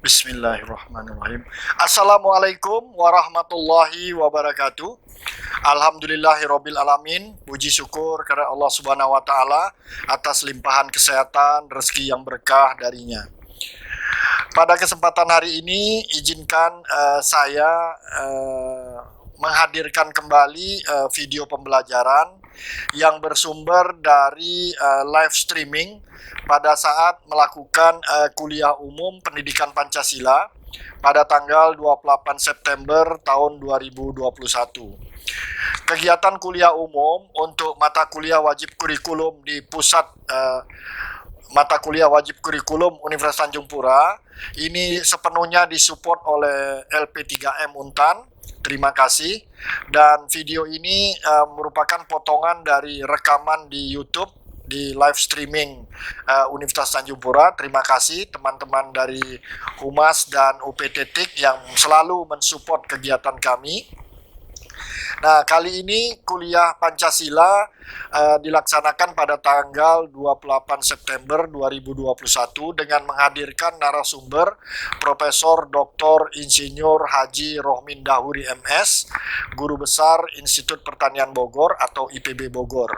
Bismillahirrahmanirrahim. Assalamualaikum warahmatullahi wabarakatuh. Alhamdulillahirabbil alamin. Puji syukur kepada Allah Subhanahu wa taala atas limpahan kesehatan, rezeki yang berkah darinya. Pada kesempatan hari ini izinkan saya menghadirkan kembali video pembelajaran yang bersumber dari live streaming pada saat melakukan kuliah umum pendidikan Pancasila pada tanggal 28 September tahun 2021. Kegiatan kuliah umum untuk mata kuliah wajib kurikulum di pusat mata kuliah wajib kurikulum Universitas Tanjung Pura ini sepenuhnya disupport oleh LP3M Untan. Terima kasih. Dan video ini merupakan potongan dari rekaman di YouTube di live streaming Universitas Tanjung Pura. Terima kasih teman-teman dari Humas dan UPTTIK yang selalu mensupport kegiatan kami. Nah, kali ini kuliah Pancasila dilaksanakan pada tanggal 28 September 2021 dengan menghadirkan narasumber Profesor Dr. Insinyur Haji Rohmin Dahuri MS, Guru Besar Institut Pertanian Bogor atau IPB Bogor.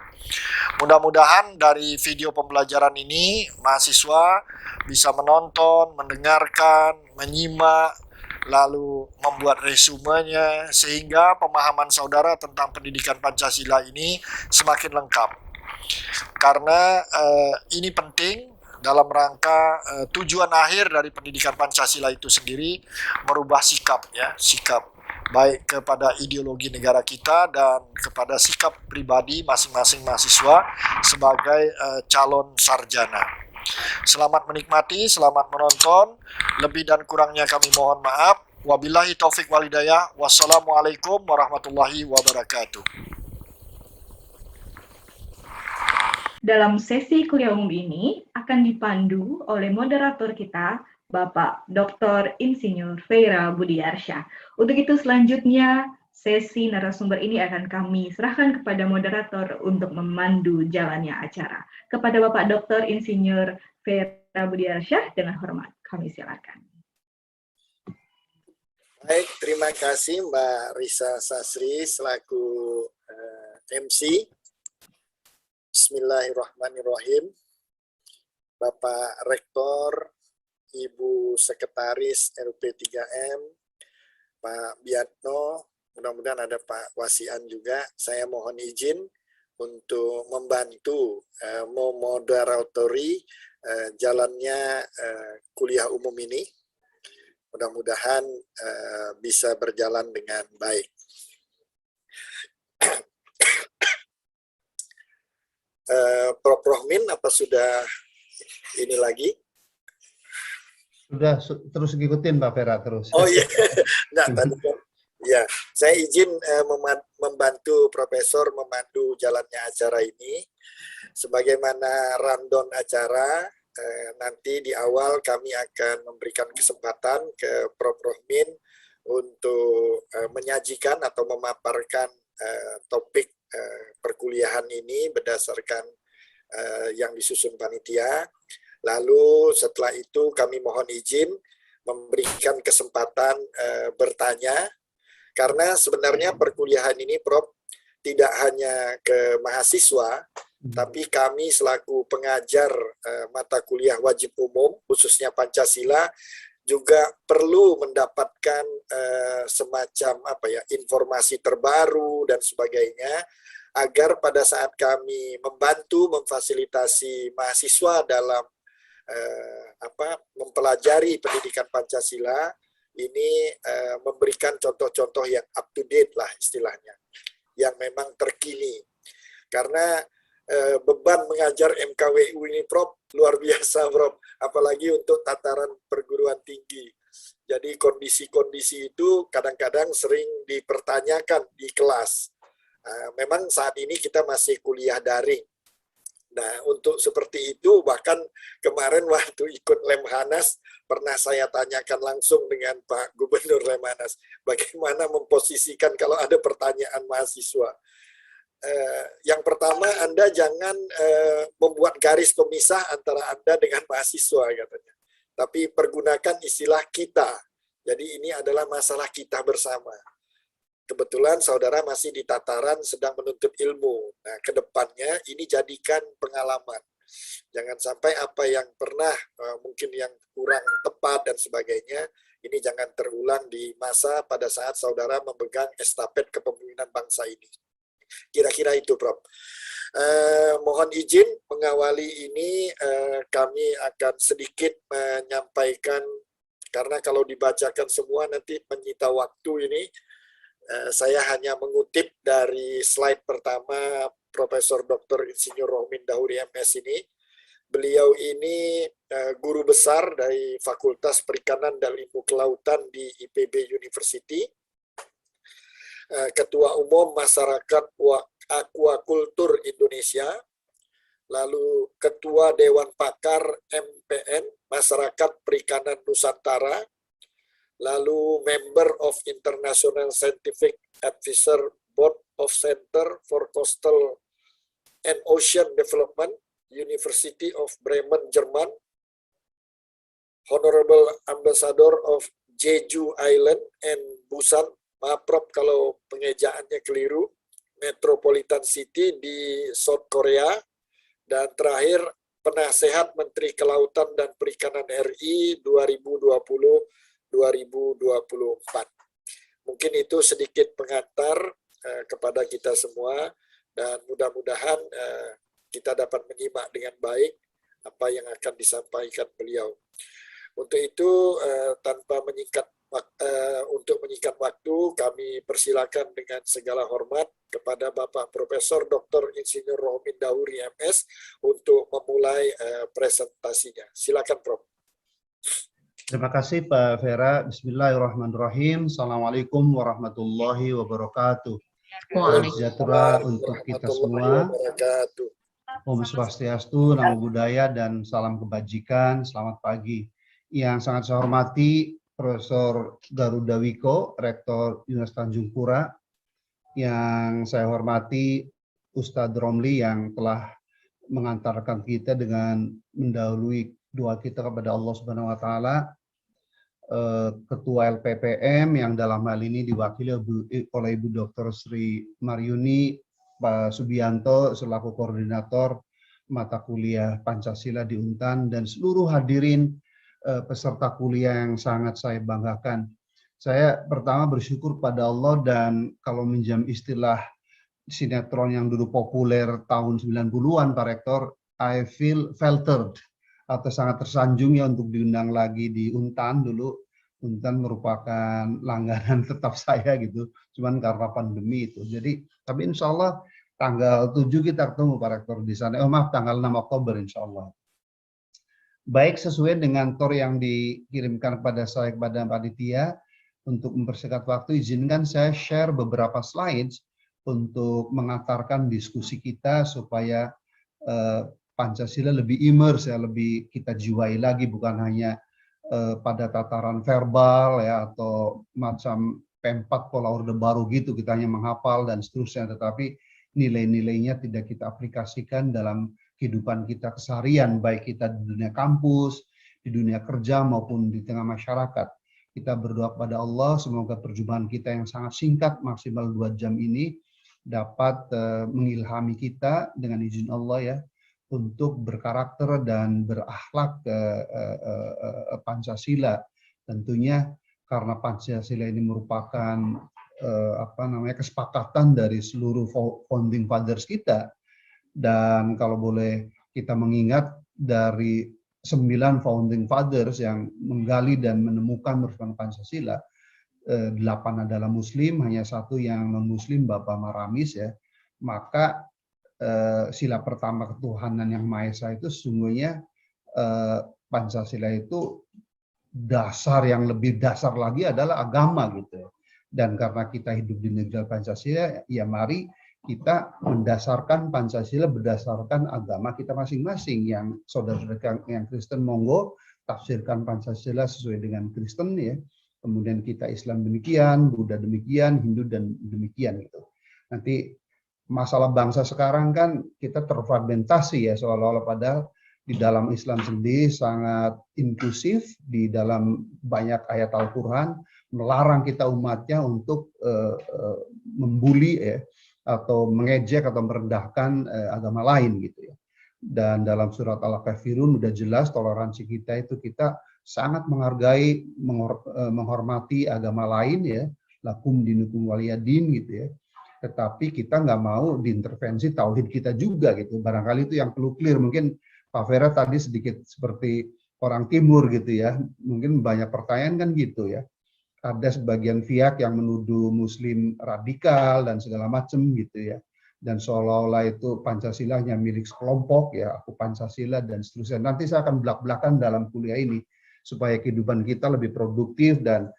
Mudah-mudahan dari video pembelajaran ini mahasiswa bisa menonton, mendengarkan, menyimak, lalu membuat resumenya sehingga pemahaman saudara tentang pendidikan Pancasila ini semakin lengkap. Karena ini penting dalam rangka tujuan akhir dari pendidikan Pancasila itu sendiri merubah sikap baik kepada ideologi negara kita dan kepada sikap pribadi masing-masing mahasiswa sebagai calon sarjana. Selamat menikmati, selamat menonton. Lebih dan kurangnya kami mohon maaf. Wabillahi taufik walhidayah. Wassalamualaikum warahmatullahi wabarakatuh. Dalam sesi kuliah umum ini akan dipandu oleh moderator kita, Bapak Dr. Insinyur Feira Budiarsyah. Untuk itu selanjutnya sesi narasumber ini akan kami serahkan kepada moderator untuk memandu jalannya acara. Kepada Bapak Dr. Insinyur Feira Budiarsyah, dengan hormat kami silakan. Baik, terima kasih Mbak Risa Sasri selaku MC. Bismillahirrahmanirrahim. Bapak Rektor, Ibu Sekretaris LP3M, Pak Biatno, mudah-mudahan ada Pak Wasian juga. Saya mohon izin untuk membantu memoderatori jalannya kuliah umum ini. Mudah-mudahan bisa berjalan dengan baik. Prof. Rohmin, apa sudah ini lagi? Sudah terus ngikutin Pak Vera terus. Oh iya, enggak tadi kan. Ya, saya izin membantu Profesor memandu jalannya acara ini. Sebagaimana rundown acara, nanti di awal kami akan memberikan kesempatan ke Prof. Rohmin untuk menyajikan atau memaparkan topik perkuliahan ini berdasarkan yang disusun panitia. Lalu setelah itu kami mohon izin memberikan kesempatan bertanya, karena sebenarnya perkuliahan ini Prof tidak hanya ke mahasiswa, tapi kami selaku pengajar mata kuliah wajib umum khususnya Pancasila juga perlu mendapatkan semacam informasi terbaru dan sebagainya, agar pada saat kami membantu memfasilitasi mahasiswa dalam mempelajari pendidikan Pancasila ini memberikan contoh-contoh yang up to date lah istilahnya, yang memang terkini. Karena beban mengajar MKWU ini Prof luar biasa Prof, apalagi untuk tataran perguruan tinggi. Jadi kondisi-kondisi itu kadang-kadang sering dipertanyakan di kelas. Memang saat ini kita masih kuliah daring. Nah, untuk seperti itu, bahkan kemarin waktu ikut Lemhanas, pernah saya tanyakan langsung dengan Pak Gubernur Lemhanas, bagaimana memposisikan kalau ada pertanyaan mahasiswa. Yang pertama, Anda jangan membuat garis pemisah antara Anda dengan mahasiswa, katanya. tapi pergunakan istilah kita. Jadi ini adalah masalah kita bersama. Kebetulan saudara masih di tataran sedang menuntut ilmu. Nah, ke depannya ini jadikan pengalaman. Jangan sampai apa yang pernah mungkin yang kurang tepat dan sebagainya, ini jangan terulang di masa pada saat saudara memegang estafet kepemimpinan bangsa ini. Kira-kira itu, Prof. Mohon izin mengawali ini, kami akan sedikit menyampaikan, karena kalau dibacakan semua nanti menyita waktu ini. Saya hanya mengutip dari slide pertama Profesor Dr. Insinyur Rohmin Dahuri MS ini. Beliau ini guru besar dari Fakultas Perikanan dan Ilmu Kelautan di IPB University, Ketua Umum Masyarakat Aquakultur Indonesia, lalu Ketua Dewan Pakar MPN Masyarakat Perikanan Nusantara, lalu Member of International Scientific Advisor Board of Center for Coastal and Ocean Development, University of Bremen, Jerman, Honorable Ambassador of Jeju Island and Busan, maaf Prof kalau pengejaannya keliru, Metropolitan City di South Korea, dan terakhir Penasehat Menteri Kelautan dan Perikanan RI 2020-2024. Mungkin itu sedikit pengantar kepada kita semua, dan mudah-mudahan kita dapat menyimak dengan baik apa yang akan disampaikan beliau. Untuk itu, tanpa untuk menyingkat waktu, kami persilakan dengan segala hormat kepada Bapak Profesor Dr. Insinyur Rohmin Dahuri MS untuk memulai presentasinya. Silakan, Prof. Terima kasih Pak Vera. Bismillahirrahmanirrahim. Assalamualaikum warahmatullahi wabarakatuh. Salam sejahtera untuk kita semua. Om Swastiastu, Namo Buddhaya, dan salam kebajikan. Selamat pagi. Yang sangat saya hormati Profesor Garuda Wiko, Rektor Universitas Tanjung Pura. Yang saya hormati Ustadz Romli yang telah mengantarkan kita dengan mendahului doa kita kepada Allah Subhanahu wa taala, Ketua LPPM yang dalam hal ini diwakili oleh Ibu Dr. Sri Maryuni, Pak Subianto selaku koordinator mata kuliah Pancasila di Untan, dan seluruh hadirin peserta kuliah yang sangat saya banggakan. Saya pertama bersyukur pada Allah, dan kalau minjam istilah sinetron yang dulu populer tahun 90-an Pak Rektor, I feel flattered atau sangat tersanjung ya untuk diundang lagi di Untan. Dulu Untan merupakan langganan tetap saya gitu, cuman karena pandemi itu. Jadi, tapi insya Allah tanggal 7 kita ketemu Pak Rektor di sana. Maaf, tanggal 6 Oktober insya Allah. Baik, sesuai dengan tor yang dikirimkan kepada saya kepada panitia, untuk mempersingkat waktu, izinkan saya share beberapa slides untuk mengantarkan diskusi kita supaya Pancasila lebih immerse ya, lebih kita jiwai lagi, bukan hanya pada tataran verbal ya atau macam P4 pola orde baru gitu, kita hanya menghafal dan seterusnya, tetapi nilai-nilainya tidak kita aplikasikan dalam kehidupan kita keseharian, baik kita di dunia kampus, di dunia kerja maupun di tengah masyarakat. Kita berdoa kepada Allah semoga perjumpaan kita yang sangat singkat maksimal 2 jam ini dapat mengilhami kita dengan izin Allah ya, untuk berkarakter dan berakhlak Pancasila. Tentunya karena Pancasila ini merupakan kesepakatan dari seluruh founding fathers kita, dan kalau boleh kita mengingat dari 9 founding fathers yang menggali dan menemukan merupakan Pancasila, 8 adalah Muslim, hanya 1 yang non Muslim, Bapak Maramis ya. Maka sila pertama ketuhanan yang Maha Esa itu sesungguhnya Pancasila itu dasar yang lebih dasar lagi adalah agama gitu. Dan karena kita hidup di negara Pancasila, ya mari kita mendasarkan Pancasila berdasarkan agama kita masing-masing. Yang saudara-saudara yang Kristen monggo tafsirkan Pancasila sesuai dengan Kristen ya. Kemudian kita Islam demikian, Buddha demikian, Hindu dan demikian gitu. Nanti masalah bangsa sekarang kan kita terfragmentasi ya, seolah-olah padahal di dalam Islam sendiri sangat inklusif, di dalam banyak ayat Al-Quran melarang kita umatnya untuk membuli atau mengejek atau merendahkan agama lain gitu ya. Dan dalam surat Al-Kafirun udah jelas toleransi kita itu kita sangat menghargai, menghormati agama lain ya, lakum dinukum waliyadin gitu ya. Tetapi kita nggak mau diintervensi tauhid kita juga gitu. Barangkali itu yang perlu clear. Mungkin Pak Vera tadi sedikit seperti orang timur gitu ya. Mungkin banyak pertanyaan kan gitu ya. Ada sebagian pihak yang menuduh Muslim radikal dan segala macam gitu ya. Dan seolah-olah itu Pancasila hanya milik sekelompok ya, aku Pancasila dan seterusnya. Nanti saya akan belak-belakan dalam kuliah ini supaya kehidupan kita lebih produktif dan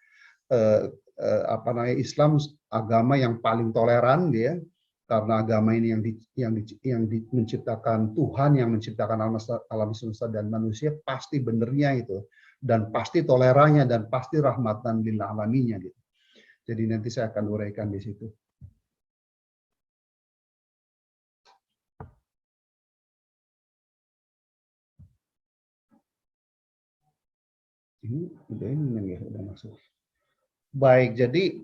Islam agama yang paling toleran dia, karena agama ini yang menciptakan Tuhan, yang menciptakan alam semesta dan manusia, pasti benernya itu, dan pasti tolerannya, dan pasti rahmatan lil alaminnya gitu. Jadi nanti saya akan uraikan di situ. Ini udah masuk. Baik, jadi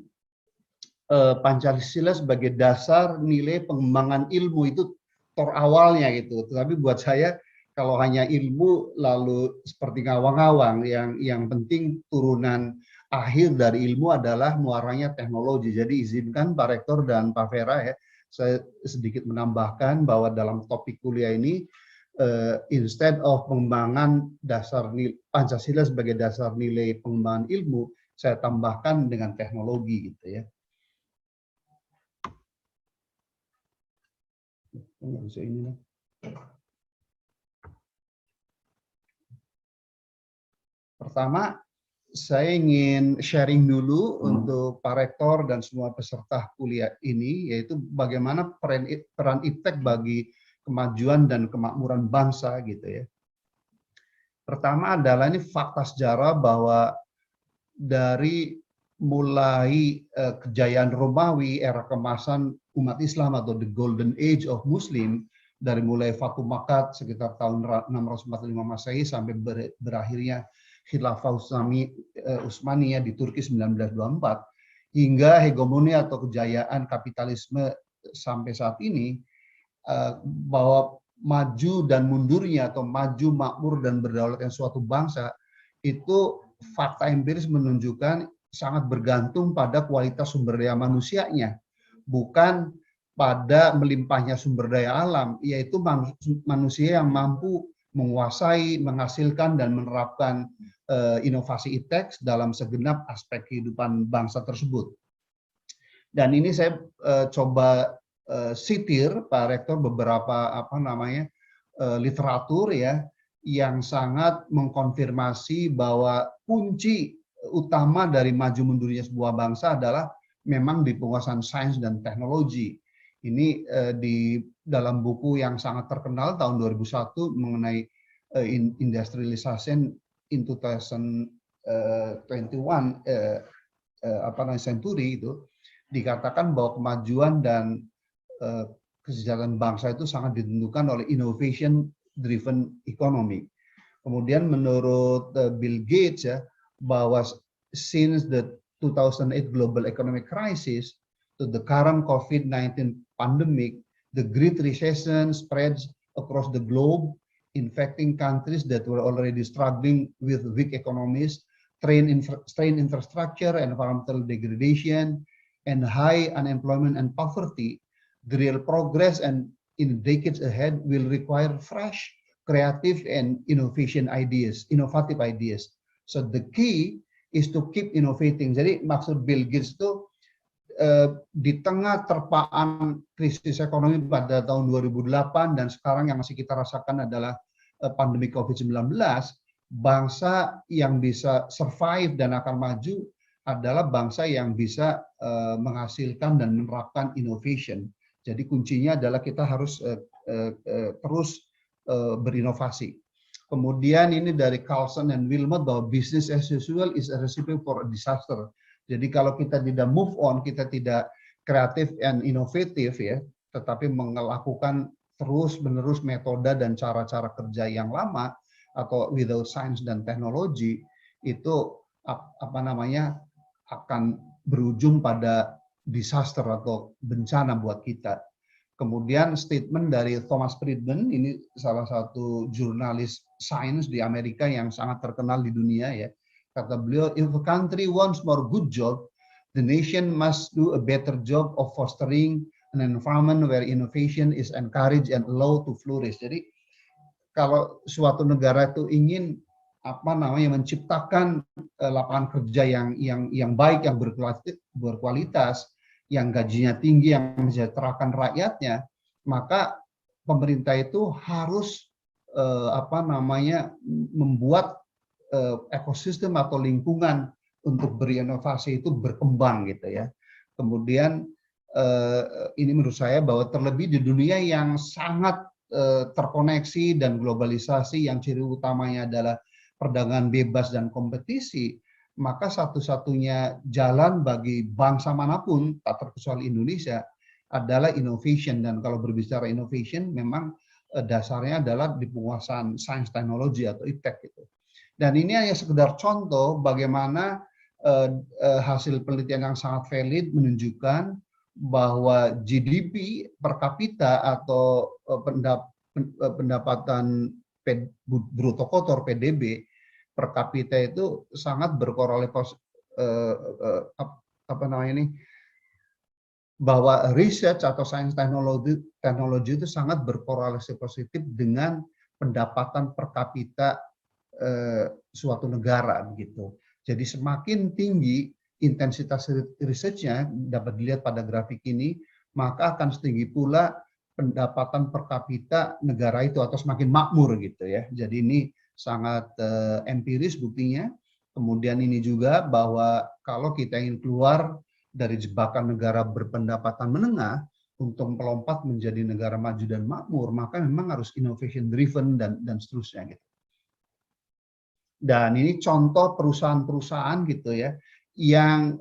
Pancasila sebagai dasar nilai pengembangan ilmu itu tor awalnya gitu. Tetapi buat saya kalau hanya ilmu lalu seperti ngawang-ngawang, yang penting turunan akhir dari ilmu adalah muaranya teknologi. Jadi izinkan Pak Rektor dan Pak Vera ya, saya sedikit menambahkan bahwa dalam topik kuliah ini instead of pengembangan dasar Pancasila sebagai dasar nilai pengembangan ilmu, saya tambahkan dengan teknologi gitu ya. Pertama, saya ingin sharing dulu untuk Pak Rektor dan semua peserta kuliah ini, yaitu bagaimana peran IPTEK bagi kemajuan dan kemakmuran bangsa gitu ya. Pertama adalah ini fakta sejarah bahwa dari mulai kejayaan Romawi, era kemasan umat Islam atau the golden age of Muslim, dari mulai Fatu Makkah sekitar tahun 645 Masehi sampai berakhirnya Khilafah Utsmaniyah di Turki 1924, hingga hegemoni atau kejayaan kapitalisme sampai saat ini, bahwa maju dan mundurnya atau maju makmur dan berdaulatnya suatu bangsa itu fakta empiris menunjukkan sangat bergantung pada kualitas sumber daya manusianya, bukan pada melimpahnya sumber daya alam, yaitu manusia yang mampu menguasai, menghasilkan dan menerapkan inovasi IPTEK dalam segenap aspek kehidupan bangsa tersebut. Dan ini saya coba sitir Pak Rektor beberapa literatur ya yang sangat mengkonfirmasi bahwa kunci utama dari maju mundurnya sebuah bangsa adalah memang di penguasaan sains dan teknologi. Ini di dalam buku yang sangat terkenal tahun 2001 mengenai industrialization in 2021 century itu dikatakan bahwa kemajuan dan kesejahteraan bangsa itu sangat ditentukan oleh innovation driven economy. Kemudian menurut Bill Gates ya, bahwa since the 2008 global economic crisis to the current COVID-19 pandemic, the Great Recession spreads across the globe, infecting countries that were already struggling with weak economies, strained infrastructure, environmental degradation, and high unemployment and poverty. The real progress and in decades ahead will require fresh, creative, and innovative ideas. So the key is to keep innovating. Jadi maksud Bill Gates itu di tengah terpaan krisis ekonomi pada tahun 2008 dan sekarang yang masih kita rasakan adalah pandemi COVID-19, bangsa yang bisa survive dan akan maju adalah bangsa yang bisa menghasilkan dan menerapkan innovation. Jadi kuncinya adalah kita harus terus berinovasi. Kemudian ini dari Carlson dan Wilmot bahwa business as usual is a recipe for a disaster. Jadi kalau kita tidak move on, kita tidak kreatif and inovatif ya, tetapi melakukan terus-menerus metode dan cara-cara kerja yang lama atau without science dan teknologi itu akan berujung pada disaster atau bencana buat kita. Kemudian statement dari Thomas Friedman, ini salah satu jurnalis sains di Amerika yang sangat terkenal di dunia ya. Kata beliau, if a country wants more good job, the nation must do a better job of fostering an environment where innovation is encouraged and allowed to flourish. Jadi kalau suatu negara itu ingin menciptakan lapangan kerja yang baik, yang berkualitas, yang gajinya tinggi, yang mensejahterakan rakyatnya, maka pemerintah itu harus membuat ekosistem atau lingkungan untuk berinovasi itu berkembang gitu ya. Kemudian ini menurut saya bahwa terlebih di dunia yang sangat terkoneksi dan globalisasi yang ciri utamanya adalah perdagangan bebas dan kompetisi, maka satu-satunya jalan bagi bangsa manapun, tak terkecuali Indonesia, adalah innovation. Dan kalau berbicara innovation, memang dasarnya adalah di penguasaan sains teknologi atau iptek gitu. Dan ini hanya sekedar contoh bagaimana hasil penelitian yang sangat valid menunjukkan bahwa GDP per kapita atau pendapatan bruto kotor PDB per kapita itu sangat berkorelasi bahwa research atau sains teknologi itu sangat berkorelasi positif dengan pendapatan per kapita suatu negara gitu. Jadi semakin tinggi intensitas risetnya dapat dilihat pada grafik ini, maka akan setinggi pula pendapatan per kapita negara itu atau semakin makmur gitu ya. Jadi ini sangat empiris buktinya. Kemudian ini juga bahwa kalau kita ingin keluar dari jebakan negara berpendapatan menengah untuk melompat menjadi negara maju dan makmur, maka memang harus innovation driven dan seterusnya gitu. Dan ini contoh perusahaan-perusahaan gitu ya yang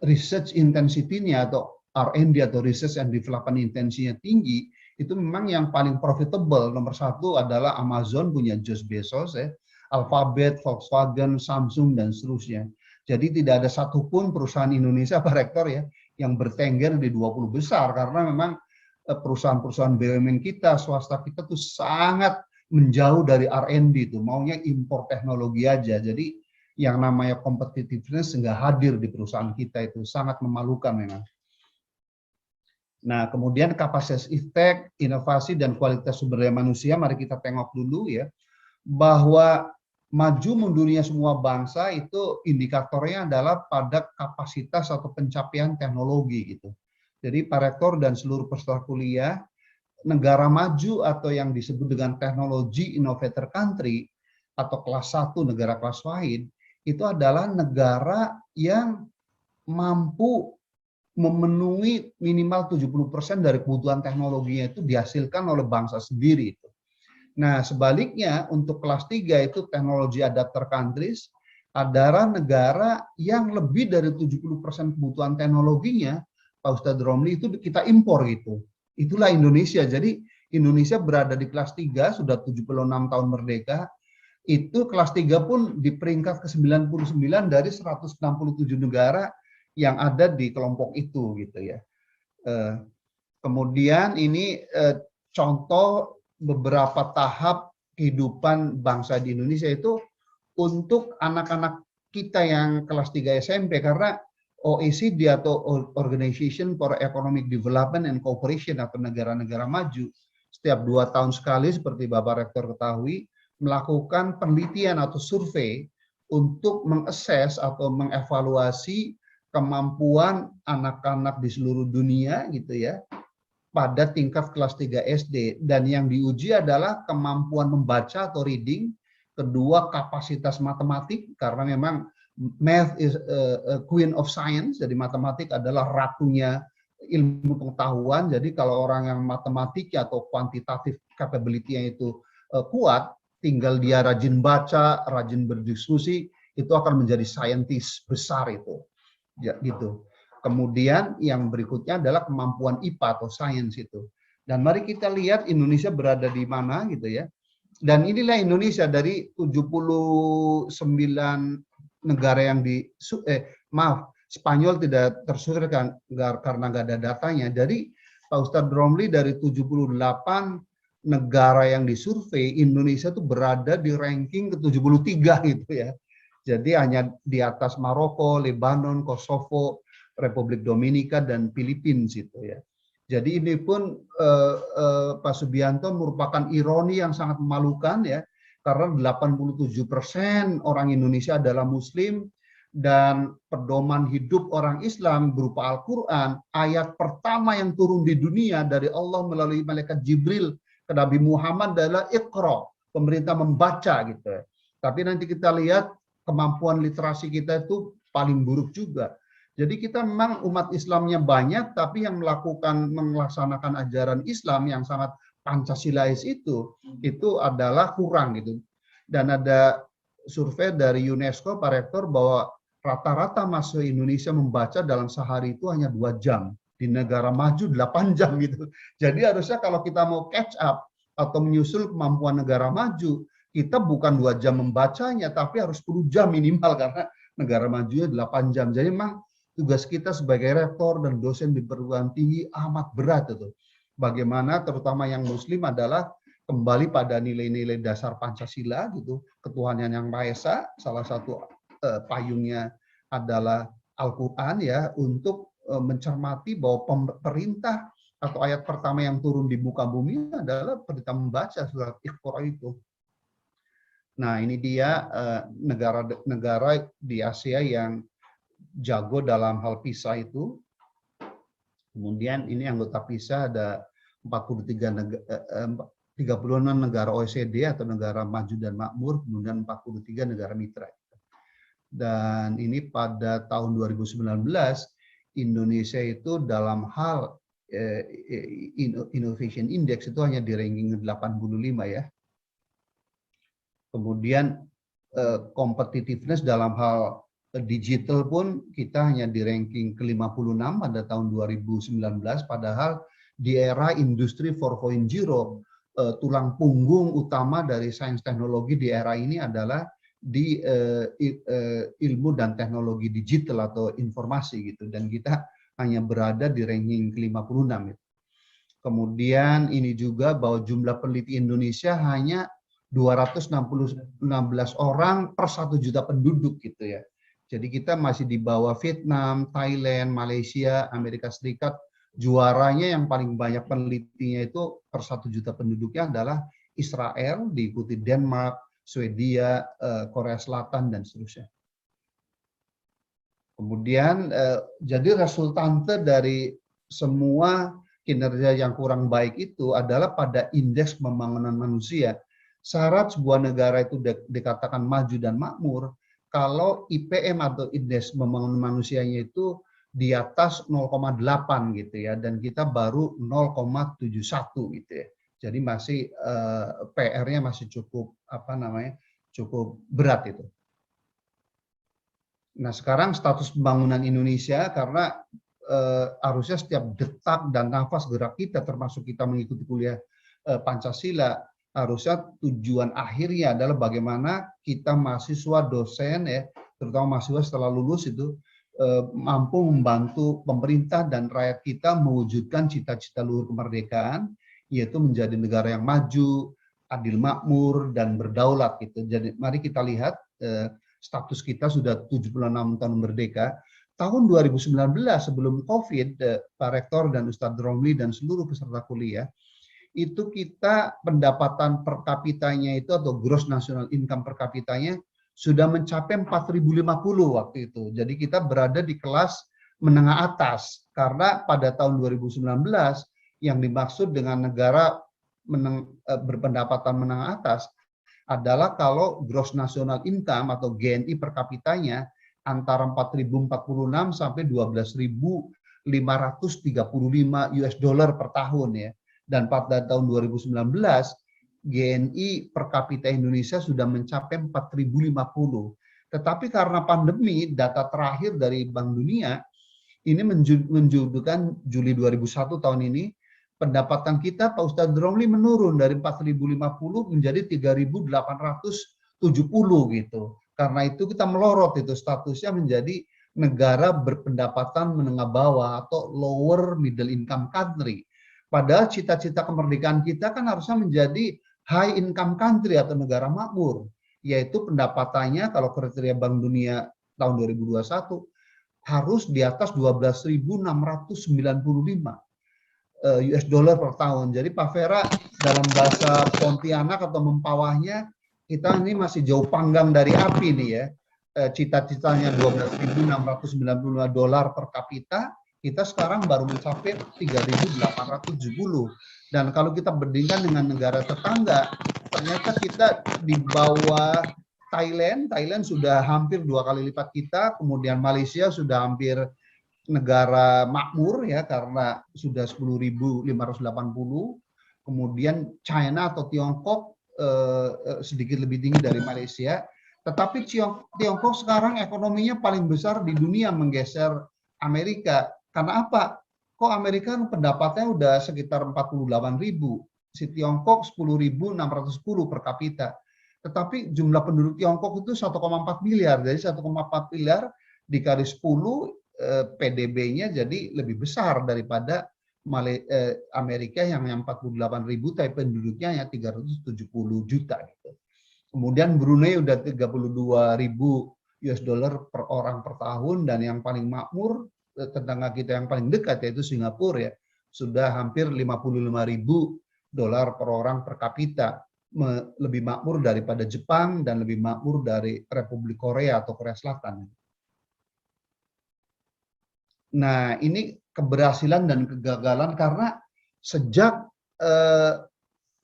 research intensity-nya atau R&D atau research and development intensinya tinggi, itu memang yang paling profitable. Nomor satu adalah Amazon punya Jeff Bezos ya, Alphabet, Volkswagen, Samsung dan seterusnya. Jadi tidak ada satupun perusahaan Indonesia Pak Rektor ya yang bertengger di 20 besar karena memang perusahaan-perusahaan BUMN kita, swasta kita tuh sangat menjauh dari R&D itu, maunya impor teknologi aja. Jadi yang namanya competitiveness nggak hadir di perusahaan kita, itu sangat memalukan memang. Nah, kemudian kapasitas iptek, inovasi dan kualitas sumber daya manusia, mari kita tengok dulu ya, bahwa maju mundurnya semua bangsa itu indikatornya adalah pada kapasitas atau pencapaian teknologi gitu. Jadi Pak Rektor dan seluruh peserta kuliah, negara maju atau yang disebut dengan teknologi innovator country atau kelas 1 negara kelas wahid itu adalah negara yang mampu memenuhi minimal 70% dari kebutuhan teknologinya itu dihasilkan oleh bangsa sendiri itu. Nah, sebaliknya untuk kelas 3 itu teknologi adapter countries adalah negara yang lebih dari 70% kebutuhan teknologinya, Pak Ustadz Romli, itu kita impor gitu. Itulah Indonesia. Jadi Indonesia berada di kelas 3, sudah 76 tahun merdeka. Itu kelas 3 pun di peringkat ke-99 dari 167 negara yang ada di kelompok itu gitu ya. Kemudian ini contoh beberapa tahap kehidupan bangsa di Indonesia itu untuk anak-anak kita yang kelas 3 SMP, karena OECD atau Organization for Economic Development and Cooperation atau negara-negara maju setiap 2 tahun sekali seperti Bapak Rektor ketahui melakukan penelitian atau survei untuk mengakses atau mengevaluasi kemampuan anak-anak di seluruh dunia gitu ya pada tingkat kelas 3 SD, dan yang diuji adalah kemampuan membaca atau reading, kedua kapasitas matematik karena memang math is a queen of science, jadi matematik adalah ratunya ilmu pengetahuan. Jadi kalau orang yang matematik atau kuantitatif capability-nya itu kuat, tinggal dia rajin baca, rajin berdiskusi, itu akan menjadi saintis besar itu. Ya, gitu. Kemudian yang berikutnya adalah kemampuan IPA atau sains itu. Dan mari kita lihat Indonesia berada di mana gitu ya. Dan inilah Indonesia dari 79 negara yang Spanyol tidak tersurvei karena nggak ada datanya. Dari Pak Ustadz Romli dari 78 negara yang disurvei, Indonesia tuh berada di ranking ke-73 gitu ya. Jadi hanya di atas Maroko, Lebanon, Kosovo, Republik Dominika, dan Filipina gitu ya. Jadi ini pun Pak Subianto merupakan ironi yang sangat memalukan ya, karena 87% orang Indonesia adalah Muslim dan pedoman hidup orang Islam berupa Al-Quran, ayat pertama yang turun di dunia dari Allah melalui malaikat Jibril ke Nabi Muhammad adalah Iqra, pemerintah membaca gitu ya. Tapi nanti kita lihat kemampuan literasi kita itu paling buruk juga. Jadi kita memang umat Islamnya banyak, tapi yang melaksanakan ajaran Islam yang sangat Pancasilais itu adalah kurang gitu. Dan ada survei dari UNESCO, Pak Rektor, bahwa rata-rata mahasiswa Indonesia membaca dalam sehari itu hanya 2 jam. Di negara maju 8 jam gitu. Jadi harusnya kalau kita mau catch up atau menyusul kemampuan negara maju, kita bukan 2 jam membacanya, tapi harus 10 jam minimal karena negara majunya 8 jam. Jadi memang tugas kita sebagai rektor dan dosen di perguruan tinggi amat berat itu. Bagaimana terutama yang Muslim adalah kembali pada nilai-nilai dasar Pancasila gitu, ketuhanan yang Maha Esa, salah satu payungnya adalah Al-Quran ya, untuk mencermati bahwa perintah atau ayat pertama yang turun di muka bumi adalah perintah membaca surat Iqra itu. Nah ini dia negara-negara di Asia yang jago dalam hal PISA itu. Kemudian ini anggota PISA ada 36 negara OECD atau negara maju dan makmur, kemudian 43 negara mitra. Dan ini pada tahun 2019 Indonesia itu dalam hal Innovation Index itu hanya di ranking 85 ya. Kemudian competitiveness dalam hal digital pun kita hanya di ranking ke-56 pada tahun 2019, padahal di era industri 4.0 tulang punggung utama dari sains teknologi di era ini adalah di ilmu dan teknologi digital atau informasi gitu, dan kita hanya berada di ranking ke-56. Kemudian ini juga bahwa jumlah peneliti Indonesia hanya 216 orang per 1 juta penduduk gitu ya. Jadi kita masih di bawah Vietnam, Thailand, Malaysia, Amerika Serikat. Juaranya yang paling banyak penelitinya itu per 1 juta penduduknya adalah Israel, diikuti Denmark, Swedia, Korea Selatan, dan seterusnya. Kemudian jadi resultante dari semua kinerja yang kurang baik itu adalah pada indeks pembangunan manusia. Syarat sebuah negara itu dikatakan maju dan makmur kalau IPM atau indeks pembangunan manusianya itu di atas 0,8 gitu ya, dan kita baru 0,71 gitu ya. Jadi masih PR-nya masih cukup cukup berat itu. Nah sekarang status pembangunan Indonesia, karena harusnya setiap detak dan nafas gerak kita, termasuk kita mengikuti kuliah Pancasila, harusnya tujuan akhirnya adalah bagaimana kita mahasiswa, dosen ya, terutama mahasiswa setelah lulus itu mampu membantu pemerintah dan rakyat kita mewujudkan cita-cita luhur kemerdekaan, yaitu menjadi negara yang maju, adil makmur, dan berdaulat gitu. Jadi mari kita lihat status kita sudah 76 tahun merdeka. Tahun 2019 sebelum COVID, Pak Rektor dan Ustadz Romli dan seluruh peserta kuliah, itu kita pendapatan per kapitanya itu atau gross national income per kapitanya sudah mencapai 4.050 waktu itu. Jadi kita berada di kelas menengah atas, karena pada tahun 2019 yang dimaksud dengan negara berpendapatan menengah atas adalah kalau gross national income atau GNI per kapitanya antara 4.046 sampai 12.535 US dollar per tahun ya. Dan pada tahun 2019 GNI per kapita Indonesia sudah mencapai 4.050. Tetapi karena pandemi, data terakhir dari Bank Dunia ini menunjukkan Juli 2001 tahun ini pendapatan kita Pak Ustadz Romli menurun dari 4.050 menjadi 3.870 gitu. Karena itu kita melorot itu statusnya menjadi negara berpendapatan menengah bawah atau lower middle income country. Padahal cita-cita kemerdekaan kita kan harusnya menjadi high income country atau negara makmur, yaitu pendapatannya kalau kriteria Bank Dunia tahun 2021 harus di atas 12.695 US dollar per tahun. Jadi Pak Vera dalam bahasa Pontianak atau Mempawahnya, kita ini masih jauh panggang dari api nih ya. Cita-citanya 12.695 dolar per kapita, kita sekarang baru mencapai 3.870. Dan kalau kita bandingkan dengan negara tetangga, ternyata kita di bawah Thailand. Thailand sudah hampir 2 kali lipat kita, kemudian Malaysia sudah hampir negara makmur ya karena sudah 10.580, kemudian China atau Tiongkok sedikit lebih tinggi dari Malaysia, tetapi Tiongkok sekarang ekonominya paling besar di dunia menggeser Amerika. Karena apa? Kok Amerika pendapatnya udah sekitar 48.000, si Tiongkok 10.610 per kapita. Tetapi jumlah penduduk Tiongkok itu 1,4 miliar, jadi 1,4 miliar dikali 10 PDB-nya jadi lebih besar daripada Amerika yang 48.000 tapi penduduknya hanya 370 juta gitu. Kemudian Brunei udah 32.000 US dollar per orang per tahun, dan yang paling makmur tetangga kita yang paling dekat yaitu Singapura ya sudah hampir 55.000 dolar per orang per kapita, lebih makmur daripada Jepang dan lebih makmur dari Republik Korea atau Korea Selatan. Nah, ini keberhasilan dan kegagalan karena sejak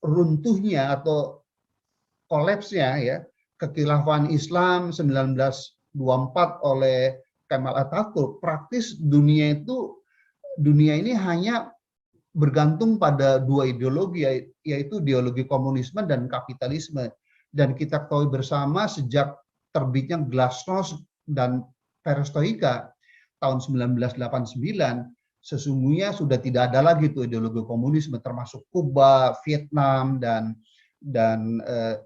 runtuhnya atau kolapsnya ya kekhilafan Islam 1924 oleh Kemal Atatürk, praktis dunia ini hanya bergantung pada dua ideologi, yaitu ideologi komunisme dan kapitalisme. Dan kita ketahui bersama sejak terbitnya Glasnost dan Perestroika tahun 1989, sesungguhnya sudah tidak ada lagi itu ideologi komunisme, termasuk Kuba, Vietnam, dan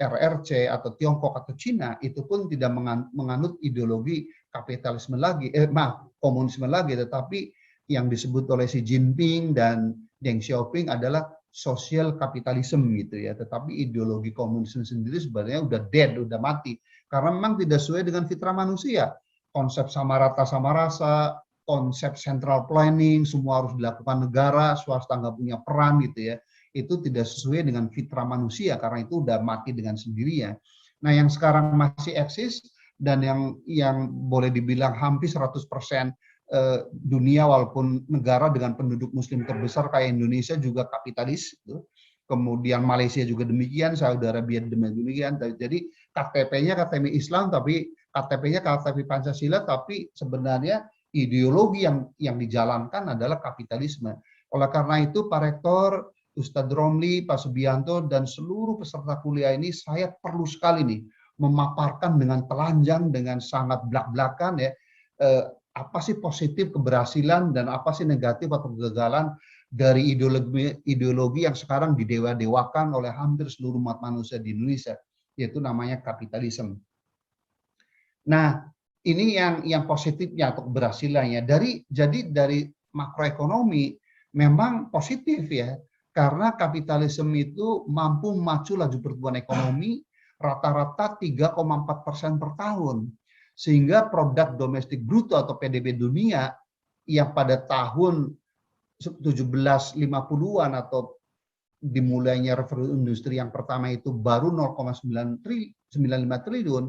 RRC atau Tiongkok atau Cina, itu pun tidak menganut ideologi kapitalisme lagi, komunisme lagi, tetapi yang disebut oleh Xi Jinping dan Deng Xiaoping adalah sosial kapitalisme gitu ya. Tetapi ideologi komunisme sendiri sebenarnya udah dead, udah mati, karena memang tidak sesuai dengan fitrah manusia. Konsep sama rata sama rasa, konsep central planning, semua harus dilakukan negara, swasta nggak punya peran gitu ya. Itu tidak sesuai dengan fitrah manusia karena itu udah mati dengan sendirinya. Nah, yang sekarang masih eksis dan yang boleh dibilang hampir 100% dunia walaupun negara dengan penduduk muslim terbesar kayak Indonesia juga kapitalis gitu. Kemudian Malaysia juga demikian, Saudi Arabia demikian. Jadi KTP-nya KTP Islam tapi KTP-nya KTP Pancasila, tapi sebenarnya ideologi yang dijalankan adalah kapitalisme. Oleh karena itu Pak Rektor, Ustadz Romli, Pak Subianto, dan seluruh peserta kuliah ini saya perlu sekali nih memaparkan dengan telanjang, dengan sangat belak-belakan ya, apa sih positif keberhasilan dan apa sih negatif atau kegagalan dari ideologi yang sekarang didewa-dewakan oleh hampir seluruh umat manusia di Indonesia, yaitu namanya kapitalisme. Nah, ini yang positifnya atau keberhasilannya. Jadi dari makroekonomi memang positif ya, karena kapitalisme itu mampu memacu laju pertumbuhan ekonomi rata-rata 3,4% per tahun. Sehingga produk domestik bruto atau PDB dunia yang pada tahun 1750-an atau dimulainya revolusi industri yang pertama itu baru 0,95 triliun,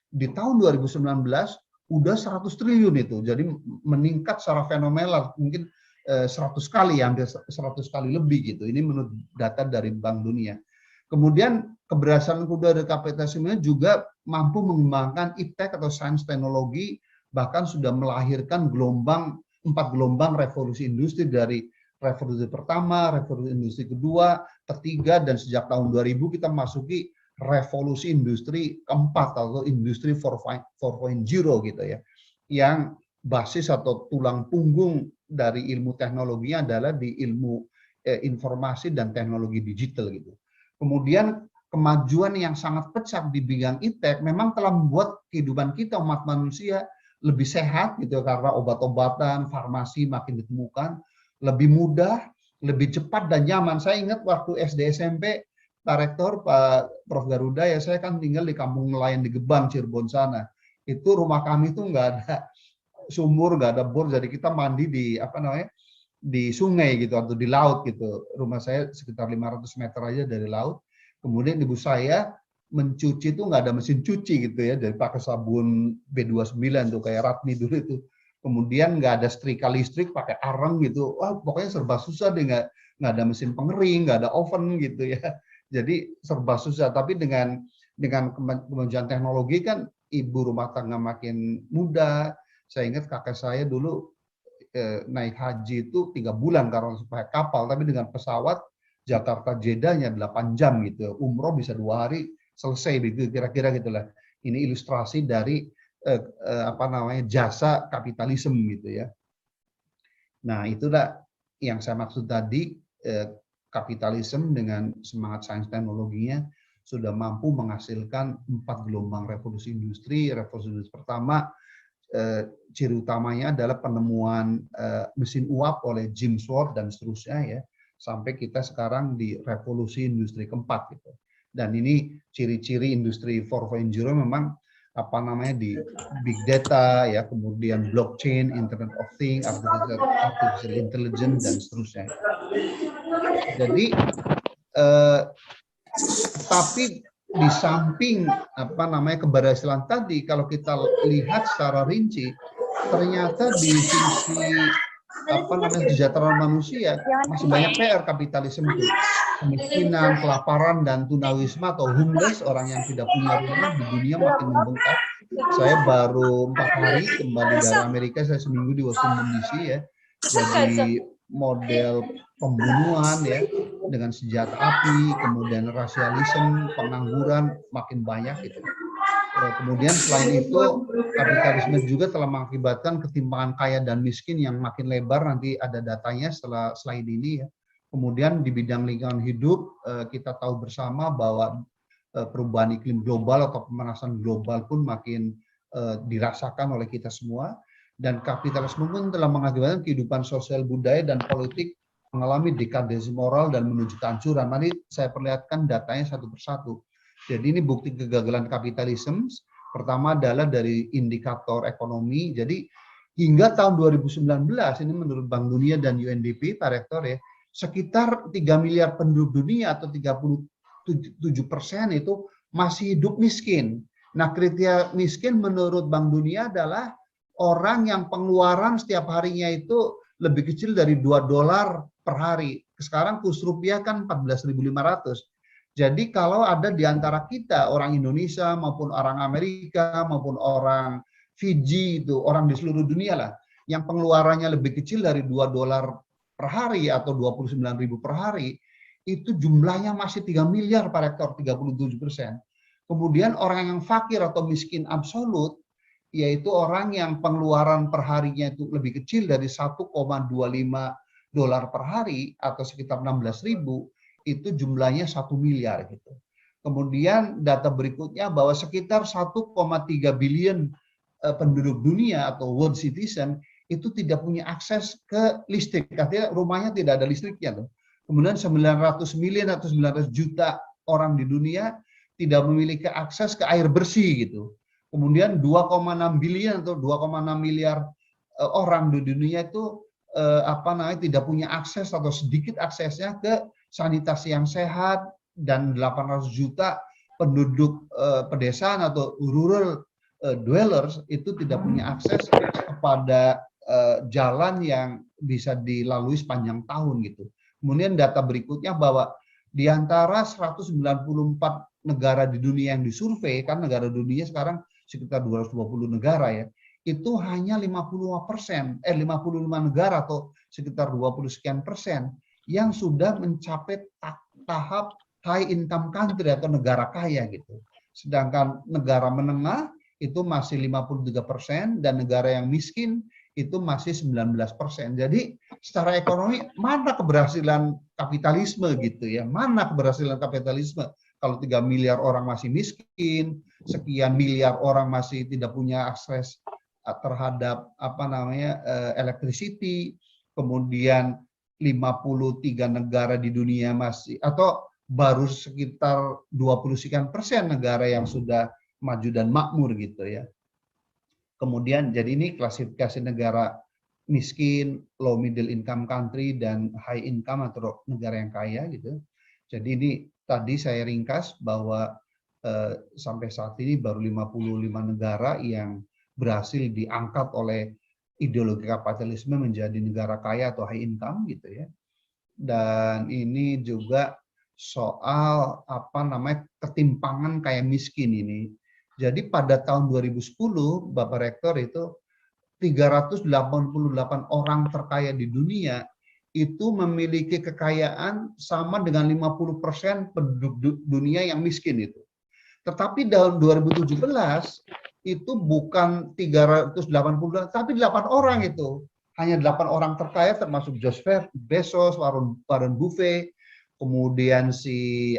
di tahun 2019 udah 100 triliun itu. Jadi meningkat secara fenomenal, mungkin 100 kali ya, hampir 100 kali lebih gitu. Ini menurut data dari Bank Dunia. Kemudian keberhasilan kedua dari kapitalisme juga mampu mengembangkan iptek atau sains teknologi, bahkan sudah melahirkan 4 gelombang revolusi industri, dari revolusi pertama, revolusi industri kedua, ketiga, dan sejak tahun 2000 kita masuki revolusi industri keempat atau industri 4.0 gitu ya, yang basis atau tulang punggung dari ilmu teknologinya adalah di ilmu informasi dan teknologi digital gitu. Kemudian kemajuan yang sangat pesat di bidang iptek memang telah membuat kehidupan kita umat manusia lebih sehat gitu, karena obat-obatan, farmasi makin ditemukan, lebih mudah, lebih cepat dan nyaman. Saya ingat waktu SD SMP, Pak Rektor, Pak Prof Garuda, ya saya kan tinggal di Kampung Nelayan di Gebang, Cirebon sana. Itu rumah kami tuh nggak ada sumur, nggak ada bor, jadi kita mandi di di sungai gitu atau di laut gitu. Rumah saya sekitar 500 meter aja dari laut. Kemudian ibu saya mencuci itu nggak ada mesin cuci gitu ya, dari pakai sabun B29 tuh kayak Ratmi dulu itu. Kemudian nggak ada setrika listrik, pakai areng gitu. Wah, pokoknya serba susah deh, nggak ada mesin pengering, nggak ada oven gitu ya. Jadi serba susah. Tapi dengan kemajuan teknologi kan ibu rumah tangga makin mudah. Saya ingat kakek saya dulu naik haji itu 3 bulan karena supaya kapal, tapi dengan pesawat Jakarta Jeddah-nya 8 jam gitu. Umroh bisa 2 hari selesai gitu, kira-kira gitulah. Ini ilustrasi dari jasa kapitalisme gitu ya. Nah, itulah yang saya maksud tadi, kapitalisme dengan semangat sains teknologinya sudah mampu menghasilkan 4 gelombang revolusi industri. Revolusi industri pertama, ciri utamanya adalah penemuan mesin uap oleh James Watt dan seterusnya ya, sampai kita sekarang di revolusi industri keempat gitu. Dan ini ciri-ciri industri 4.0 memang di big data ya, kemudian blockchain, Internet of Things, artificial intelligence dan seterusnya. Jadi tapi di samping keberhasilan tadi, kalau kita lihat secara rinci, ternyata di sisi kesejahteraan manusia masih banyak PR kapitalisme itu. Kemiskinan, kelaparan, dan tunawisma atau homeless, orang yang tidak punya rumah di dunia makin membengkak. Saya baru 4 hari kembali dari Amerika, saya seminggu di Washington DC ya. Jadi model pembunuhan ya, dengan senjata api, kemudian rasialisme, pengangguran makin banyak gitu. Kemudian selain itu, kapitalisme juga telah mengakibatkan ketimpangan kaya dan miskin yang makin lebar, nanti ada datanya setelah slide ini ya. Kemudian di bidang lingkungan hidup, kita tahu bersama bahwa perubahan iklim global atau pemanasan global pun makin dirasakan oleh kita semua. Dan kapitalisme pun telah mengakibatkan kehidupan sosial, budaya, dan politik mengalami dekadesi moral dan menuju kehancuran. Mari saya perlihatkan datanya satu persatu. Jadi ini bukti kegagalan kapitalisme. Pertama adalah dari indikator ekonomi. Jadi hingga tahun 2019, ini menurut Bank Dunia dan UNDP, Pak Rektor ya, sekitar 3 miliar penduduk dunia atau 37% itu masih hidup miskin. Nah, kriteria miskin menurut Bank Dunia adalah orang yang pengeluaran setiap harinya itu lebih kecil dari $2 per hari. Sekarang kurs rupiah kan 14.500. Jadi kalau ada di antara kita, orang Indonesia maupun orang Amerika maupun orang Fiji, itu orang di seluruh dunia lah, yang pengeluarannya lebih kecil dari $2 per hari atau 29.000 per hari, itu jumlahnya masih 3 miliar Pak Rektor, 37%. Kemudian orang yang fakir atau miskin absolut, yaitu orang yang pengeluaran per harinya itu lebih kecil dari $1,25 per hari atau sekitar 16.000, itu jumlahnya 1 miliar gitu. Kemudian data berikutnya bahwa sekitar 1,3 billion penduduk dunia atau world citizen itu tidak punya akses ke listrik, artinya rumahnya tidak ada listriknya tuh. Kemudian 900 million atau 900 juta orang di dunia tidak memiliki akses ke air bersih gitu. Kemudian 2,6 billion atau 2,6 miliar orang di dunia itu tidak punya akses atau sedikit aksesnya ke sanitasi yang sehat, dan 800 juta penduduk pedesaan atau rural dwellers itu tidak punya akses kepada jalan yang bisa dilalui sepanjang tahun gitu. Kemudian data berikutnya bahwa di antara 194 negara di dunia yang disurvei, kan negara dunia sekarang sekitar 220 negara ya, itu hanya 55 negara atau sekitar 20 sekian persen yang sudah mencapai tahap high income country atau negara kaya gitu. Sedangkan negara menengah itu masih 53% dan negara yang miskin itu masih 19%. Jadi secara ekonomi mana keberhasilan kapitalisme gitu ya? Mana keberhasilan kapitalisme kalau 3 miliar orang masih miskin, sekian miliar orang masih tidak punya akses terhadap electricity, kemudian 53 negara di dunia masih atau baru sekitar 20 sekian persen negara yang sudah maju dan makmur gitu ya. Kemudian jadi ini klasifikasi negara miskin, low middle income country, dan high income atau negara yang kaya gitu. Jadi ini tadi saya ringkas bahwa sampai saat ini baru 55 negara yang berhasil diangkat oleh ideologi kapitalisme menjadi negara kaya atau high income gitu ya. Dan ini juga soal ketimpangan kaya miskin ini. Jadi pada tahun 2010 Bapak Rektor itu 388 orang terkaya di dunia itu memiliki kekayaan sama dengan 50% penduduk dunia yang miskin itu. Tetapi tahun 2017 itu bukan 380, tapi 8 orang itu. Hanya 8 orang terkaya termasuk Jeff Bezos, Warren Buffett, kemudian si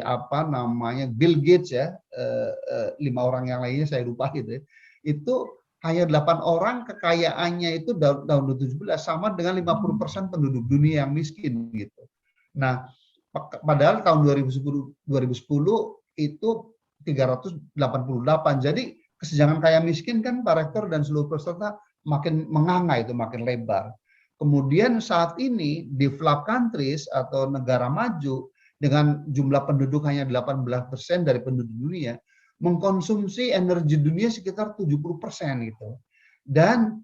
Bill Gates ya, 5 orang yang lainnya saya lupa gitu ya. Itu hanya 8 orang kekayaannya itu tahun 2017 sama dengan 50% penduduk dunia yang miskin gitu. Nah, padahal tahun 2010 itu 388. Jadi kesenjangan kaya miskin kan Pak Rektor dan seluruh peserta makin menganga itu, makin lebar. Kemudian saat ini developed countries atau negara maju dengan jumlah penduduk hanya 18% dari penduduk dunia mengkonsumsi energi dunia sekitar 70% gitu. Dan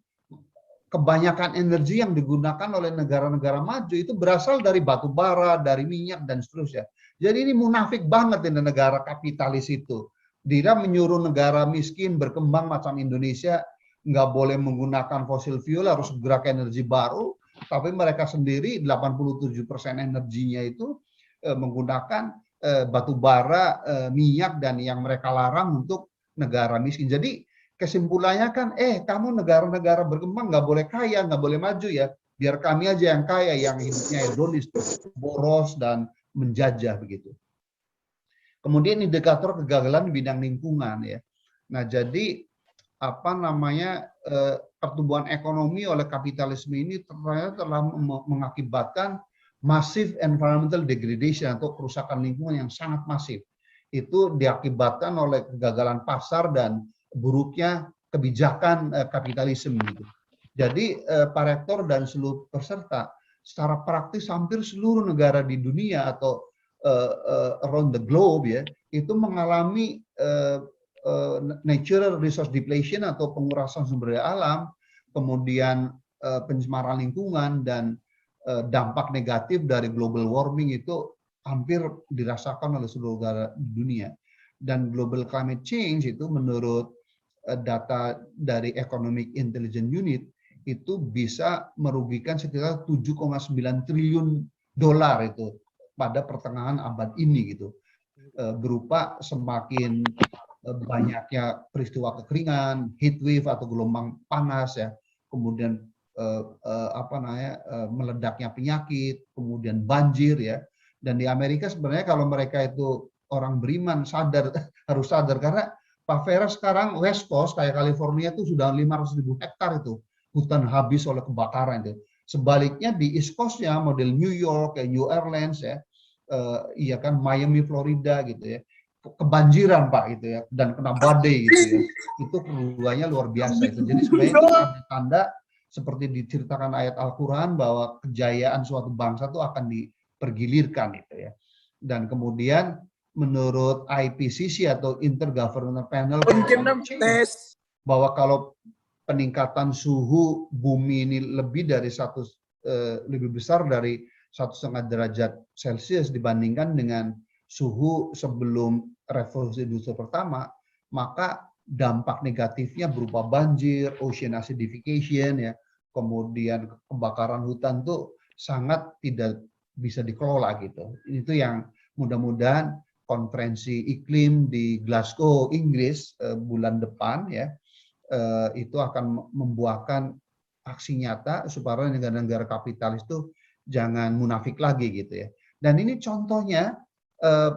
kebanyakan energi yang digunakan oleh negara-negara maju itu berasal dari batu bara, dari minyak dan seterusnya. Jadi ini munafik banget ini negara kapitalis itu. Dia menyuruh negara miskin berkembang macam Indonesia nggak boleh menggunakan fosil fuel, harus bergerak energi baru, tapi mereka sendiri 87% energinya itu menggunakan batu bara, minyak, dan yang mereka larang untuk negara miskin. Jadi kesimpulannya kan, kamu negara-negara berkembang nggak boleh kaya, nggak boleh maju ya, biar kami aja yang kaya, yang hidupnya hedonis, boros, dan menjajah begitu. Kemudian indikator kegagalan di bidang lingkungan ya. Nah jadi pertumbuhan ekonomi oleh kapitalisme ini ternyata telah mengakibatkan massive environmental degradation atau kerusakan lingkungan yang sangat masif. Itu diakibatkan oleh kegagalan pasar dan buruknya kebijakan kapitalisme gitu. Jadi Pak Rektor dan seluruh peserta secara praktis hampir seluruh negara di dunia atau around the globe ya itu mengalami natural resource depletion atau pengurasan sumber daya alam, kemudian pencemaran lingkungan, dan dampak negatif dari global warming itu hampir dirasakan oleh seluruh negara dunia. Dan global climate change itu menurut data dari Economic Intelligence Unit itu bisa merugikan sekitar 7,9 triliun dolar itu pada pertengahan abad ini gitu, berupa semakin banyaknya peristiwa kekeringan, heat wave atau gelombang panas ya, kemudian meledaknya penyakit, kemudian banjir ya. Dan di Amerika sebenarnya kalau mereka itu orang beriman harus sadar karena Pak Vera sekarang West Coast kayak California itu sudah 500.000 hektar itu hutan habis oleh kebakaran itu. Sebaliknya di East Coast-nya model New York, kayak New Orleans ya, iya kan Miami, Florida gitu ya, kebanjiran Pak gitu ya, dan kena badai gitu ya. Itu kerugiannya luar biasa itu. Jadi sebenarnya itu tanda-tanda seperti diceritakan ayat Al-Quran bahwa kejayaan suatu bangsa itu akan dipergilirkan gitu ya. Dan kemudian menurut IPCC atau Intergovernmental Panel bahwa kalau peningkatan suhu bumi ini lebih besar dari 1,5 derajat Celcius dibandingkan dengan suhu sebelum revolusi industri pertama, maka dampak negatifnya berupa banjir, ocean acidification ya, kemudian kebakaran hutan tuh sangat tidak bisa dikelola gitu. Itu yang mudah-mudahan konferensi iklim di Glasgow, Inggris bulan depan ya, itu akan membuahkan aksi nyata supaya negara-negara kapitalis itu jangan munafik lagi gitu ya. Dan ini contohnya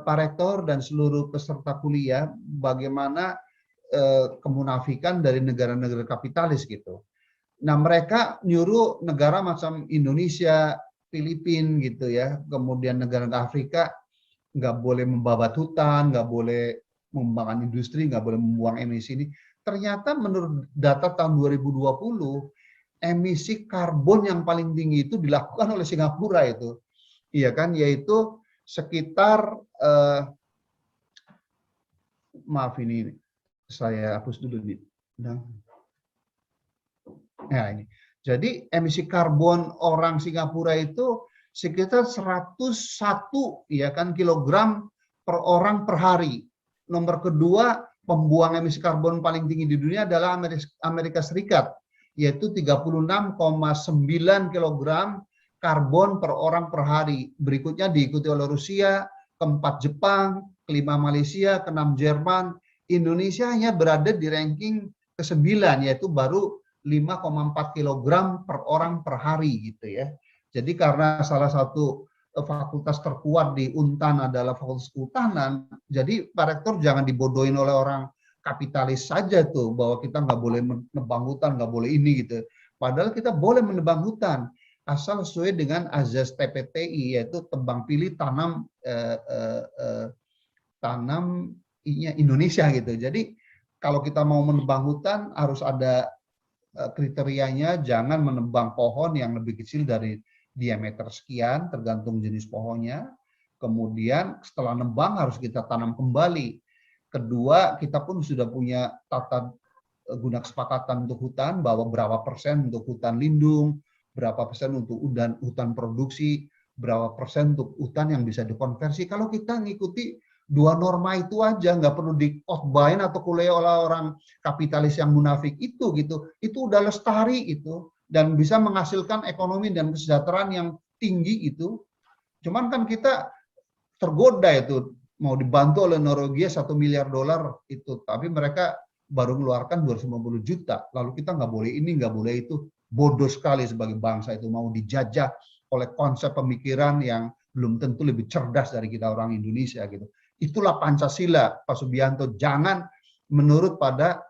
Pak Rektor dan seluruh peserta kuliah bagaimana kemunafikan dari negara-negara kapitalis gitu. Nah, mereka nyuruh negara macam Indonesia, Filipina gitu ya, kemudian negara Afrika nggak boleh membabat hutan, nggak boleh membangun industri, nggak boleh membuang emisi ini. Ternyata menurut data tahun 2020, emisi karbon yang paling tinggi itu dilakukan oleh Singapura itu, iya kan, yaitu sekitar maaf ini saya hapus dulu nih. Nah, ini. Jadi emisi karbon orang Singapura itu sekitar 101 ya kan kilogram per orang per hari. Nomor kedua, pembuang emisi karbon paling tinggi di dunia adalah Amerika Serikat, yaitu 36,9 kilogram karbon per orang per hari. Berikutnya diikuti oleh Rusia, keempat Jepang, kelima Malaysia, keenam Jerman. Indonesia hanya berada di ranking ke-9, yaitu baru 5,4 kilogram per orang per hari gitu ya. Jadi karena salah satu fakultas terkuat di Untan adalah Fakultas Kehutanan, jadi Pak Rektor jangan dibodohin oleh orang kapitalis saja tuh bahwa kita nggak boleh menebang hutan, nggak boleh ini gitu. Padahal kita boleh menebang hutan asal sesuai dengan azas TPTI, yaitu tebang pilih tanam Indonesia gitu. Jadi kalau kita mau menebang hutan harus ada kriterianya, jangan menebang pohon yang lebih kecil dari diameter sekian, tergantung jenis pohonnya. Kemudian setelah nebang harus kita tanam kembali. Kedua, kita pun sudah punya tata guna kesepakatan untuk hutan, bahwa berapa persen untuk hutan lindung, berapa persen untuk hutan produksi, berapa persen untuk hutan yang bisa dikonversi. Kalau kita ngikuti dua norma itu aja, nggak perlu dikhotbahin atau kuliah oleh orang kapitalis yang munafik itu gitu. Itu udah lestari itu dan bisa menghasilkan ekonomi dan kesejahteraan yang tinggi itu. Cuman kan kita tergoda itu mau dibantu oleh Norwegia $1 miliar itu, tapi mereka baru mengeluarkan 250 juta. Lalu kita nggak boleh ini, nggak boleh itu. Bodoh sekali sebagai bangsa itu mau dijajah oleh konsep pemikiran yang belum tentu lebih cerdas dari kita orang Indonesia gitu. Itulah Pancasila, Pak Subianto. Jangan menurut pada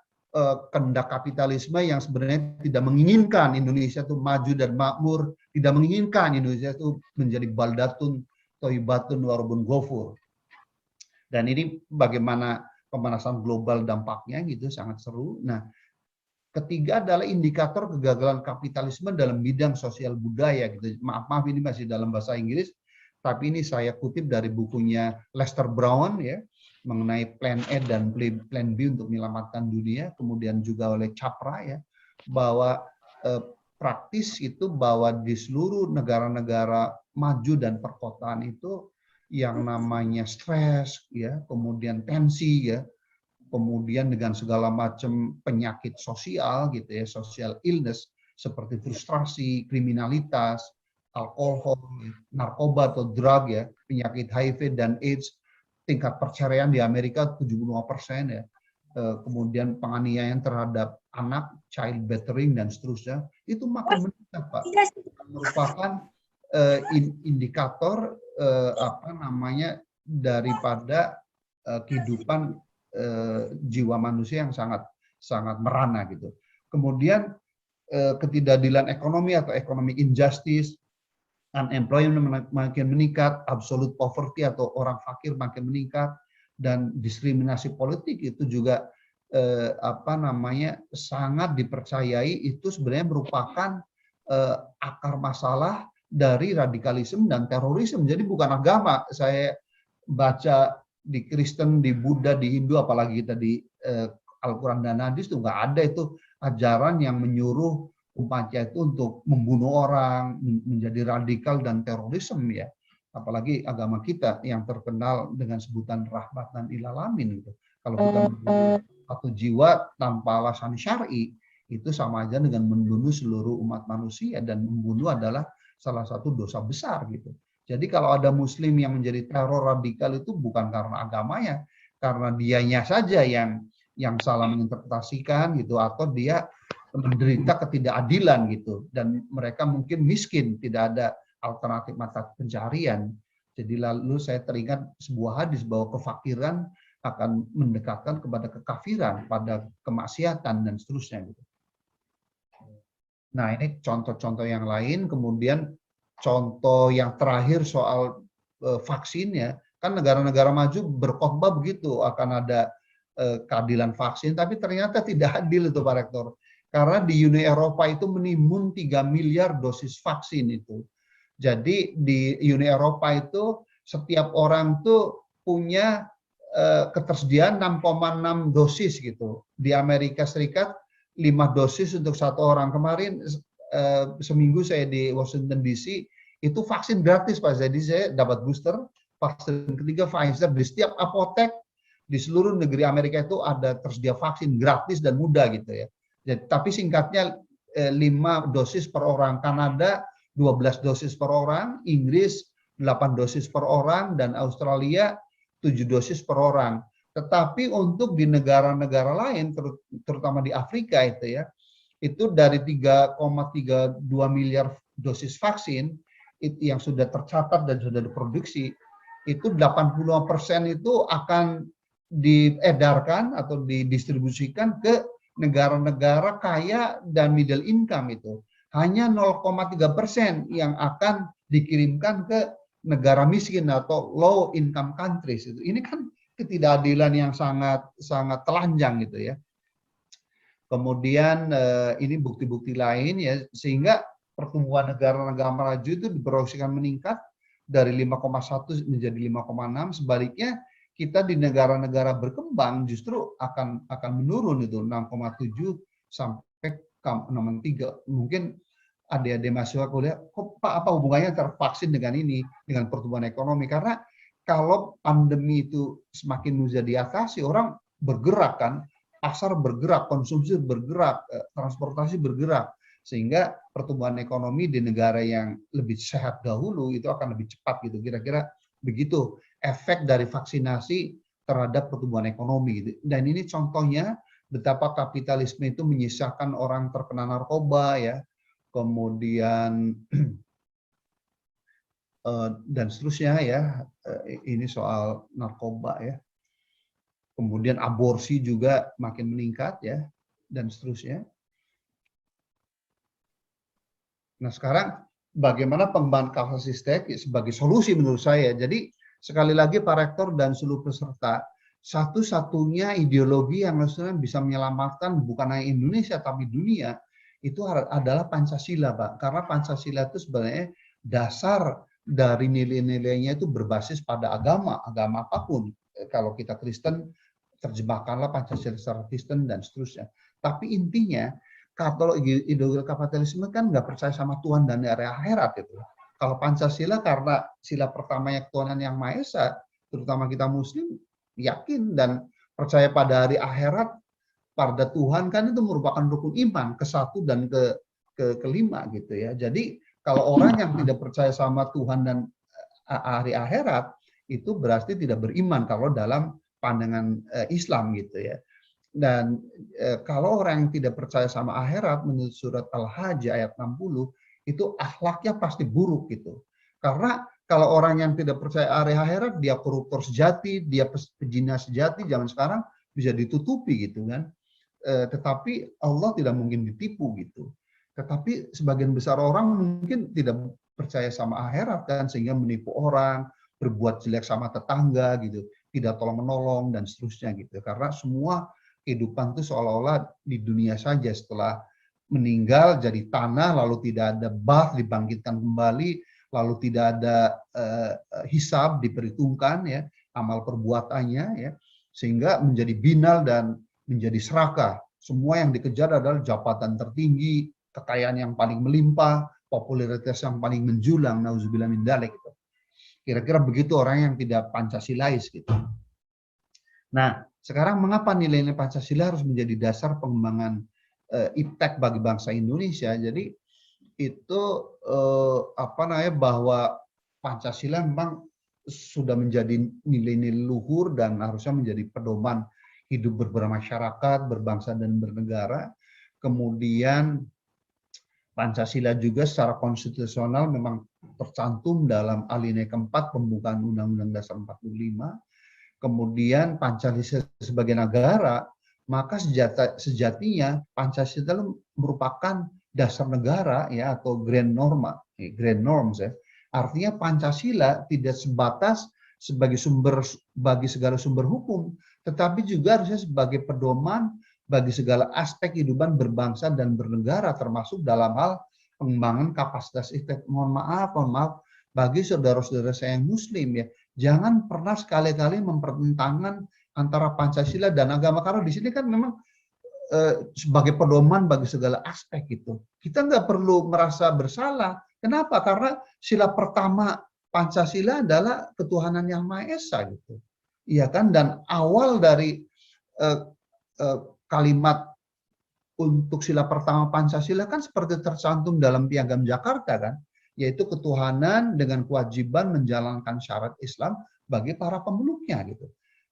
kehendak kapitalisme yang sebenarnya tidak menginginkan Indonesia itu maju dan makmur, tidak menginginkan Indonesia itu menjadi baldatun, toibatun, warubun gofur. Dan ini bagaimana pemanasan global dampaknya gitu, sangat seru. Nah, ketiga adalah indikator kegagalan kapitalisme dalam bidang sosial budaya gitu. Maaf ini masih dalam bahasa Inggris. Tapi ini saya kutip dari bukunya Lester Brown ya, mengenai plan A dan plan B untuk menyelamatkan dunia, kemudian juga oleh Capra ya, bahwa praktis itu bahwa di seluruh negara-negara maju dan perkotaan itu yang namanya stres ya, kemudian tensi ya, kemudian dengan segala macam penyakit sosial gitu ya, social illness seperti frustrasi, kriminalitas, alkohol, narkoba atau drug ya, penyakit HIV dan AIDS, tingkat perceraian di Amerika 75% ya, kemudian penganiayaan terhadap anak, child battering dan seterusnya, itu makin meningkat Pak. Merupakan indikator daripada kehidupan jiwa manusia yang sangat merana gitu. Kemudian ketidakadilan ekonomi atau economic injustice, unemployment makin meningkat, absolute poverty atau orang fakir makin meningkat, dan diskriminasi politik itu juga sangat dipercayai itu sebenarnya merupakan akar masalah dari radikalisme dan terorisme. Jadi bukan agama. Saya baca di Kristen, di Buddha, di Hindu, apalagi kita di Al-Quran dan Hadis itu nggak ada itu ajaran yang menyuruh umatnya itu untuk membunuh orang, menjadi radikal dan terorisme ya. Apalagi agama kita yang terkenal dengan sebutan rahmat dan ilalamin gitu. Kalau kita membunuh satu jiwa tanpa alasan syar'i, itu sama aja dengan membunuh seluruh umat manusia, dan membunuh adalah salah satu dosa besar gitu. Jadi kalau ada muslim yang menjadi teror radikal itu bukan karena agamanya, karena dianya saja yang salah menginterpretasikan gitu, atau dia menderita ketidakadilan gitu, dan mereka mungkin miskin, tidak ada alternatif mata pencarian. Jadi lalu saya teringat sebuah hadis bahwa kefakiran akan mendekatkan kepada kekafiran, pada kemaksiatan dan seterusnya gitu. Nah, ini contoh-contoh yang lain. Kemudian contoh yang terakhir soal vaksin ya, kan negara-negara maju berkhotbah begitu akan ada keadilan vaksin, tapi ternyata tidak adil itu Pak Rektor. Karena di Uni Eropa itu menimbun 3 miliar dosis vaksin itu. Jadi di Uni Eropa itu setiap orang tuh punya ketersediaan 6,6 dosis gitu. Di Amerika Serikat 5 dosis untuk 1 orang. Kemarin seminggu saya di Washington DC, itu vaksin gratis Pak. Jadi saya dapat booster, vaksin ketiga Pfizer di setiap apotek di seluruh negeri Amerika itu ada tersedia vaksin gratis dan mudah gitu ya. Jadi, tapi singkatnya 5 dosis per orang. Kanada 12 dosis per orang, Inggris 8 dosis per orang, dan Australia 7 dosis per orang. Tetapi untuk di negara-negara lain, terutama di Afrika itu ya, itu dari 3,32 miliar dosis vaksin yang sudah tercatat dan sudah diproduksi, itu 80% itu akan diedarkan atau didistribusikan ke negara-negara kaya dan middle income itu. Hanya 0,3% yang akan dikirimkan ke negara miskin atau low income countries itu. Ini kan ketidakadilan yang sangat telanjang gitu ya. Kemudian ini bukti-bukti lain ya, sehingga pertumbuhan negara-negara maju itu diproyeksikan meningkat dari 5,1 menjadi 5,6. Sebaliknya kita di negara-negara berkembang justru akan menurun itu 6,7 sampai 6,3. Mungkin adik-adik mahasiswa kuliah, kok Pak apa hubungannya antara vaksin dengan ini, dengan pertumbuhan ekonomi? Karena kalau pandemi itu semakin mudah diatasi, orang bergerak kan, pasar bergerak, konsumsi bergerak, transportasi bergerak, sehingga pertumbuhan ekonomi di negara yang lebih sehat dahulu itu akan lebih cepat gitu. Kira-kira begitu efek dari vaksinasi terhadap pertumbuhan ekonomi gitu. Dan ini contohnya betapa kapitalisme itu menyisakan orang terkena narkoba ya, kemudian dan seterusnya ya, ini soal narkoba ya, kemudian aborsi juga makin meningkat ya, dan seterusnya. Nah sekarang bagaimana pengembangan kapasitas sebagai solusi menurut saya. Jadi sekali lagi Pak Rektor dan seluruh peserta, satu-satunya ideologi yang harusnya bisa menyelamatkan bukan hanya Indonesia tapi dunia itu adalah Pancasila, Pak. Karena Pancasila itu sebenarnya dasar dari nilai-nilainya itu berbasis pada agama apapun. Kalau kita Kristen, terjemahkanlah Pancasila secara Kristen dan seterusnya. Tapi intinya, kalau ideologi kapitalisme kan nggak percaya sama Tuhan dan hari akhirat itu. Kalau Pancasila karena sila pertamanya ketuhanan yang Maha Esa, terutama kita Muslim, yakin dan percaya pada hari akhirat, pada Tuhan kan itu merupakan rukun iman ke-1 dan kelima gitu ya. Jadi kalau orang yang tidak percaya sama Tuhan dan hari akhirat itu berarti tidak beriman kalau dalam pandangan Islam gitu ya. Dan kalau orang yang tidak percaya sama akhirat menurut surat Al-Hajj ayat 60 itu akhlaknya pasti buruk gitu. Karena kalau orang yang tidak percaya hari akhirat dia koruptor sejati, dia pezina sejati zaman sekarang bisa ditutupi gitu kan. Tetapi Allah tidak mungkin ditipu gitu. Tetapi sebagian besar orang mungkin tidak percaya sama akhirat kan, sehingga menipu orang, berbuat jelek sama tetangga gitu, tidak tolong menolong dan seterusnya gitu. Karena semua kehidupan itu seolah-olah di dunia saja, setelah meninggal jadi tanah, lalu tidak ada ba'ts, dibangkitkan kembali, lalu tidak ada hisab, diperhitungkan ya amal perbuatannya ya, sehingga menjadi binal dan menjadi serakah. Semua yang dikejar adalah jabatan tertinggi, kekayaan yang paling melimpah, popularitas yang paling menjulang, nauzubillah min dzalik gitu. Kira-kira begitu orang yang tidak Pancasilais gitu. Nah, sekarang mengapa nilai-nilai Pancasila harus menjadi dasar pengembangan iptek bagi bangsa Indonesia? Jadi itu bahwa Pancasila memang sudah menjadi nilai-nilai luhur dan harusnya menjadi pedoman hidup bermasyarakat, berbangsa dan bernegara. Kemudian Pancasila juga secara konstitusional memang tercantum dalam alinea keempat pembukaan Undang-Undang Dasar 45. Kemudian Pancasila sebagai negara, maka sejatinya Pancasila merupakan dasar negara ya, atau grand norms ya. Artinya Pancasila tidak sebatas sebagai sumber bagi segala sumber hukum, tetapi juga harusnya sebagai pedoman bagi segala aspek kehidupan berbangsa dan bernegara, termasuk dalam hal pengembangan kapasitas ikhtiar. Mohon maaf, bagi saudara-saudara saya yang Muslim ya, jangan pernah sekali-kali mempertentangkan antara Pancasila dan agama, karena di sini kan memang sebagai pedoman bagi segala aspek itu. Kita nggak perlu merasa bersalah. Kenapa? Karena sila pertama Pancasila adalah ketuhanan yang Maha Esa gitu. Iya kan? Dan awal dari kalimat untuk sila pertama Pancasila kan seperti tercantum dalam Piagam Jakarta kan, yaitu ketuhanan dengan kewajiban menjalankan syarat Islam bagi para pemeluknya gitu.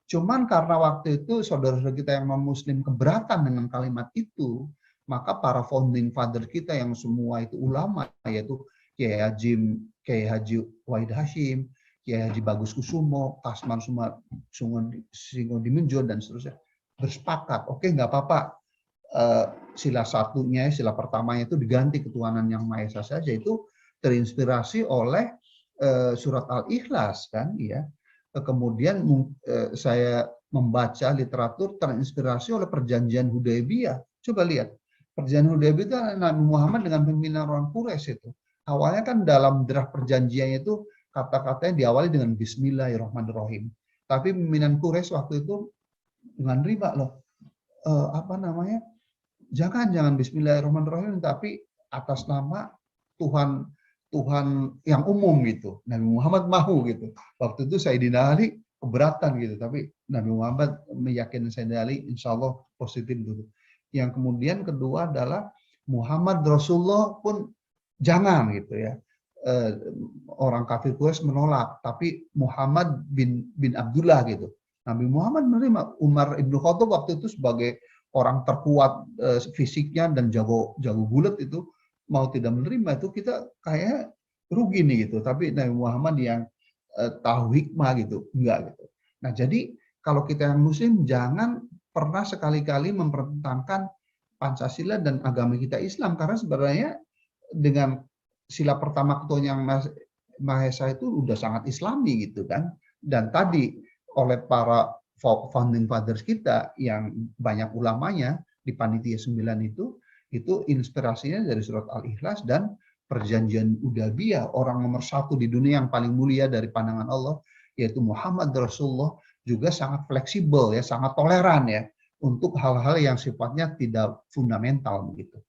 Cuman karena waktu itu saudara-saudara kita yang non-Muslim keberatan dengan kalimat itu, maka para founding father kita yang semua itu ulama, yaitu Kiai Haji Wahid Hashim, Kiai Haji Bagus Kusumo, Kasman Singodimejo dan seterusnya, bersepakat, oke nggak apa-apa, sila satunya, sila pertamanya itu diganti ketuhanan yang Maha Esa saja. Itu terinspirasi oleh surat Al-Ikhlas kan, ya. Kemudian saya membaca literatur terinspirasi oleh perjanjian Hudaybiyah. Coba lihat, perjanjian Hudaybiyah itu Nabi Muhammad dengan pimpinan orang Quraisy itu. Awalnya kan dalam draft perjanjiannya itu kata-katanya diawali dengan Bismillahirrahmanirrahim. Tapi pimpinan Quraisy waktu itu dengan riba loh, jangan Bismillahirrahmanirrahim, tapi atas nama Tuhan yang umum gitu. Nabi Muhammad mau gitu. Waktu itu Sayyidina Ali keberatan gitu, tapi Nabi Muhammad meyakinkan Sayyidina Ali insya Allah positif dulu. Yang kemudian kedua adalah Muhammad Rasulullah pun jangan gitu ya. Orang kafir Quraisy menolak, tapi Muhammad bin Abdullah gitu. Nabi Muhammad menerima. Umar ibn Khattab waktu itu sebagai orang terkuat fisiknya dan jago gulat itu mau tidak menerima, itu kita kayak rugi nih gitu. Tapi Nabi Muhammad yang tahu hikmah gitu, enggak gitu. Nah jadi kalau kita yang Muslim jangan pernah sekali-kali mempertentangkan Pancasila dan agama kita Islam, karena sebenarnya dengan sila pertama ketuhanan yang Maha Esa itu udah sangat Islami gitu kan. Dan tadi oleh para founding fathers kita yang banyak ulamanya di panitia 9 itu inspirasinya dari surat Al-Ikhlas dan perjanjian Hudaybiyah. Orang nomor 1 di dunia yang paling mulia dari pandangan Allah yaitu Muhammad Rasulullah juga sangat fleksibel ya, sangat toleran ya untuk hal-hal yang sifatnya tidak fundamental begitu.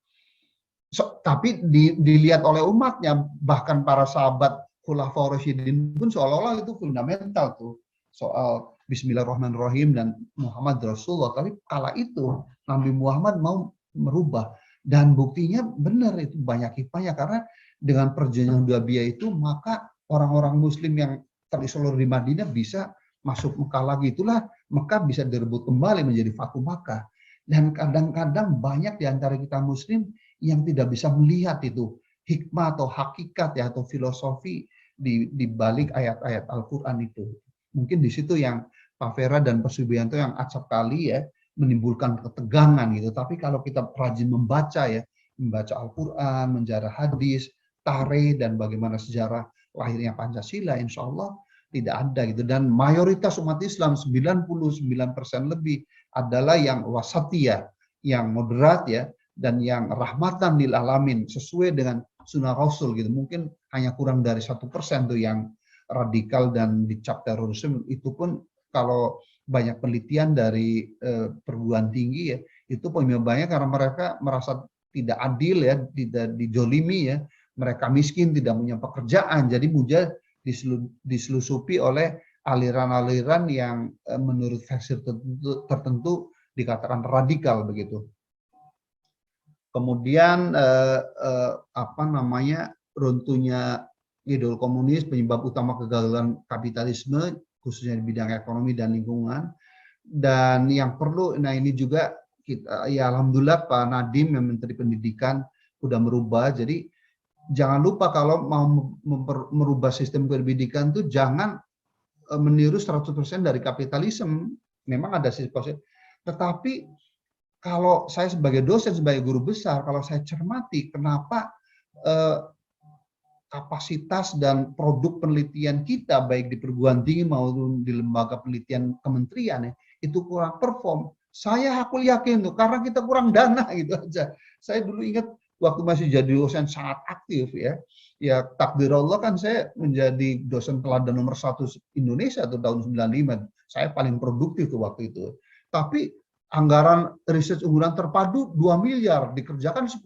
Tapi dilihat oleh umatnya, bahkan para sahabat Khulafaur Rasyidin pun seolah-olah itu fundamental tuh soal Bismillahirrahmanirrahim dan Muhammad Rasulullah. Tapi kala itu Nabi Muhammad mau merubah, dan buktinya benar itu banyak hikmahnya, karena dengan perjanjian Hudaybiyah itu maka orang-orang Muslim yang terisolir di Madinah bisa masuk Mekah lagi. Itulah Mekah bisa direbut kembali menjadi Fatu Makkah. Dan kadang-kadang banyak di antara kita Muslim yang tidak bisa melihat itu hikmah atau hakikat ya, atau filosofi di balik ayat-ayat Al-Quran itu. Mungkin di situ yang Pak Vera dan Pak Subianto yang acap kali ya menimbulkan ketegangan gitu. Tapi kalau kita rajin membaca ya, membaca Al-Quran, menjarah hadis, tarikh, dan bagaimana sejarah lahirnya Pancasila, insya Allah tidak ada gitu. Dan mayoritas umat Islam 99% lebih adalah yang wasatiyah, yang moderat ya, dan yang rahmatan lil alamin sesuai dengan sunnah Rasul gitu. Mungkin hanya kurang dari 1% tuh yang radikal dan dicap terorisme. Itu pun kalau banyak penelitian dari perguruan tinggi ya, itu penyebabnya karena mereka merasa tidak adil ya, tidak dijolimi ya, mereka miskin, tidak punya pekerjaan, jadi mudah diselusupi oleh aliran-aliran yang menurut versi tertentu dikatakan radikal begitu. Kemudian runtuhnya ideologi komunis penyebab utama kegagalan kapitalisme khususnya di bidang ekonomi dan lingkungan. Dan yang perlu, nah ini juga kita ya alhamdulillah Pak Nadiem yang Menteri Pendidikan udah merubah. Jadi jangan lupa kalau mau merubah sistem pendidikan tuh jangan meniru 100% dari kapitalisme. Memang ada sisi positif. Tetapi kalau saya sebagai dosen, sebagai guru besar, kalau saya cermati kenapa kapasitas dan produk penelitian kita baik di perguruan tinggi maupun di lembaga penelitian kementerian ya, itu kurang perform. Aku yakin tuh karena kita kurang dana gitu aja. Saya dulu ingat waktu masih jadi dosen sangat aktif ya. Ya takdir Allah kan saya menjadi dosen teladan nomor 1 Indonesia tuh tahun 95. Saya paling produktif tuh waktu itu. Tapi anggaran riset unggulan terpadu 2 miliar dikerjakan 10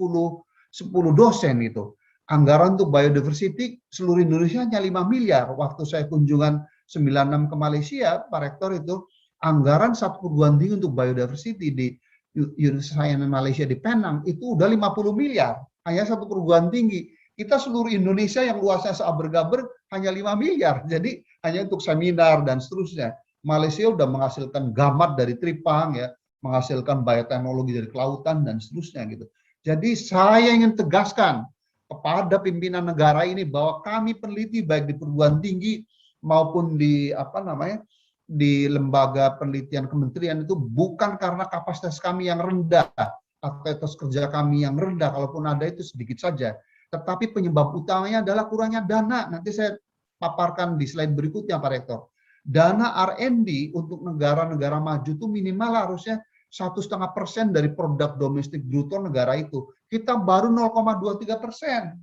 dosen itu. Anggaran untuk biodiversity seluruh Indonesia hanya 5 miliar. Waktu saya kunjungan 96 ke Malaysia, Pak Rektor itu anggaran satu perguruan tinggi untuk biodiversity di Universitas Malaysia di Penang itu udah 50 miliar. Hanya satu perguruan tinggi. Kita seluruh Indonesia yang luasnya seaber-gaber hanya 5 miliar. Jadi hanya untuk seminar dan seterusnya. Malaysia udah menghasilkan gamat dari tripang ya, menghasilkan bioteknologi dari kelautan dan seterusnya gitu. Jadi saya ingin tegaskan kepada pimpinan negara ini bahwa kami peneliti baik di perguruan tinggi maupun di di lembaga penelitian kementerian itu bukan karena kapasitas kami yang rendah atau etos kerja kami yang rendah, kalaupun ada itu sedikit saja. Tetapi penyebab utamanya adalah kurangnya dana. Nanti saya paparkan di slide berikutnya Pak Rektor. Dana R&D untuk negara-negara maju itu minimal harusnya 1,5% dari produk domestik bruto negara itu. Kita baru 0,23%.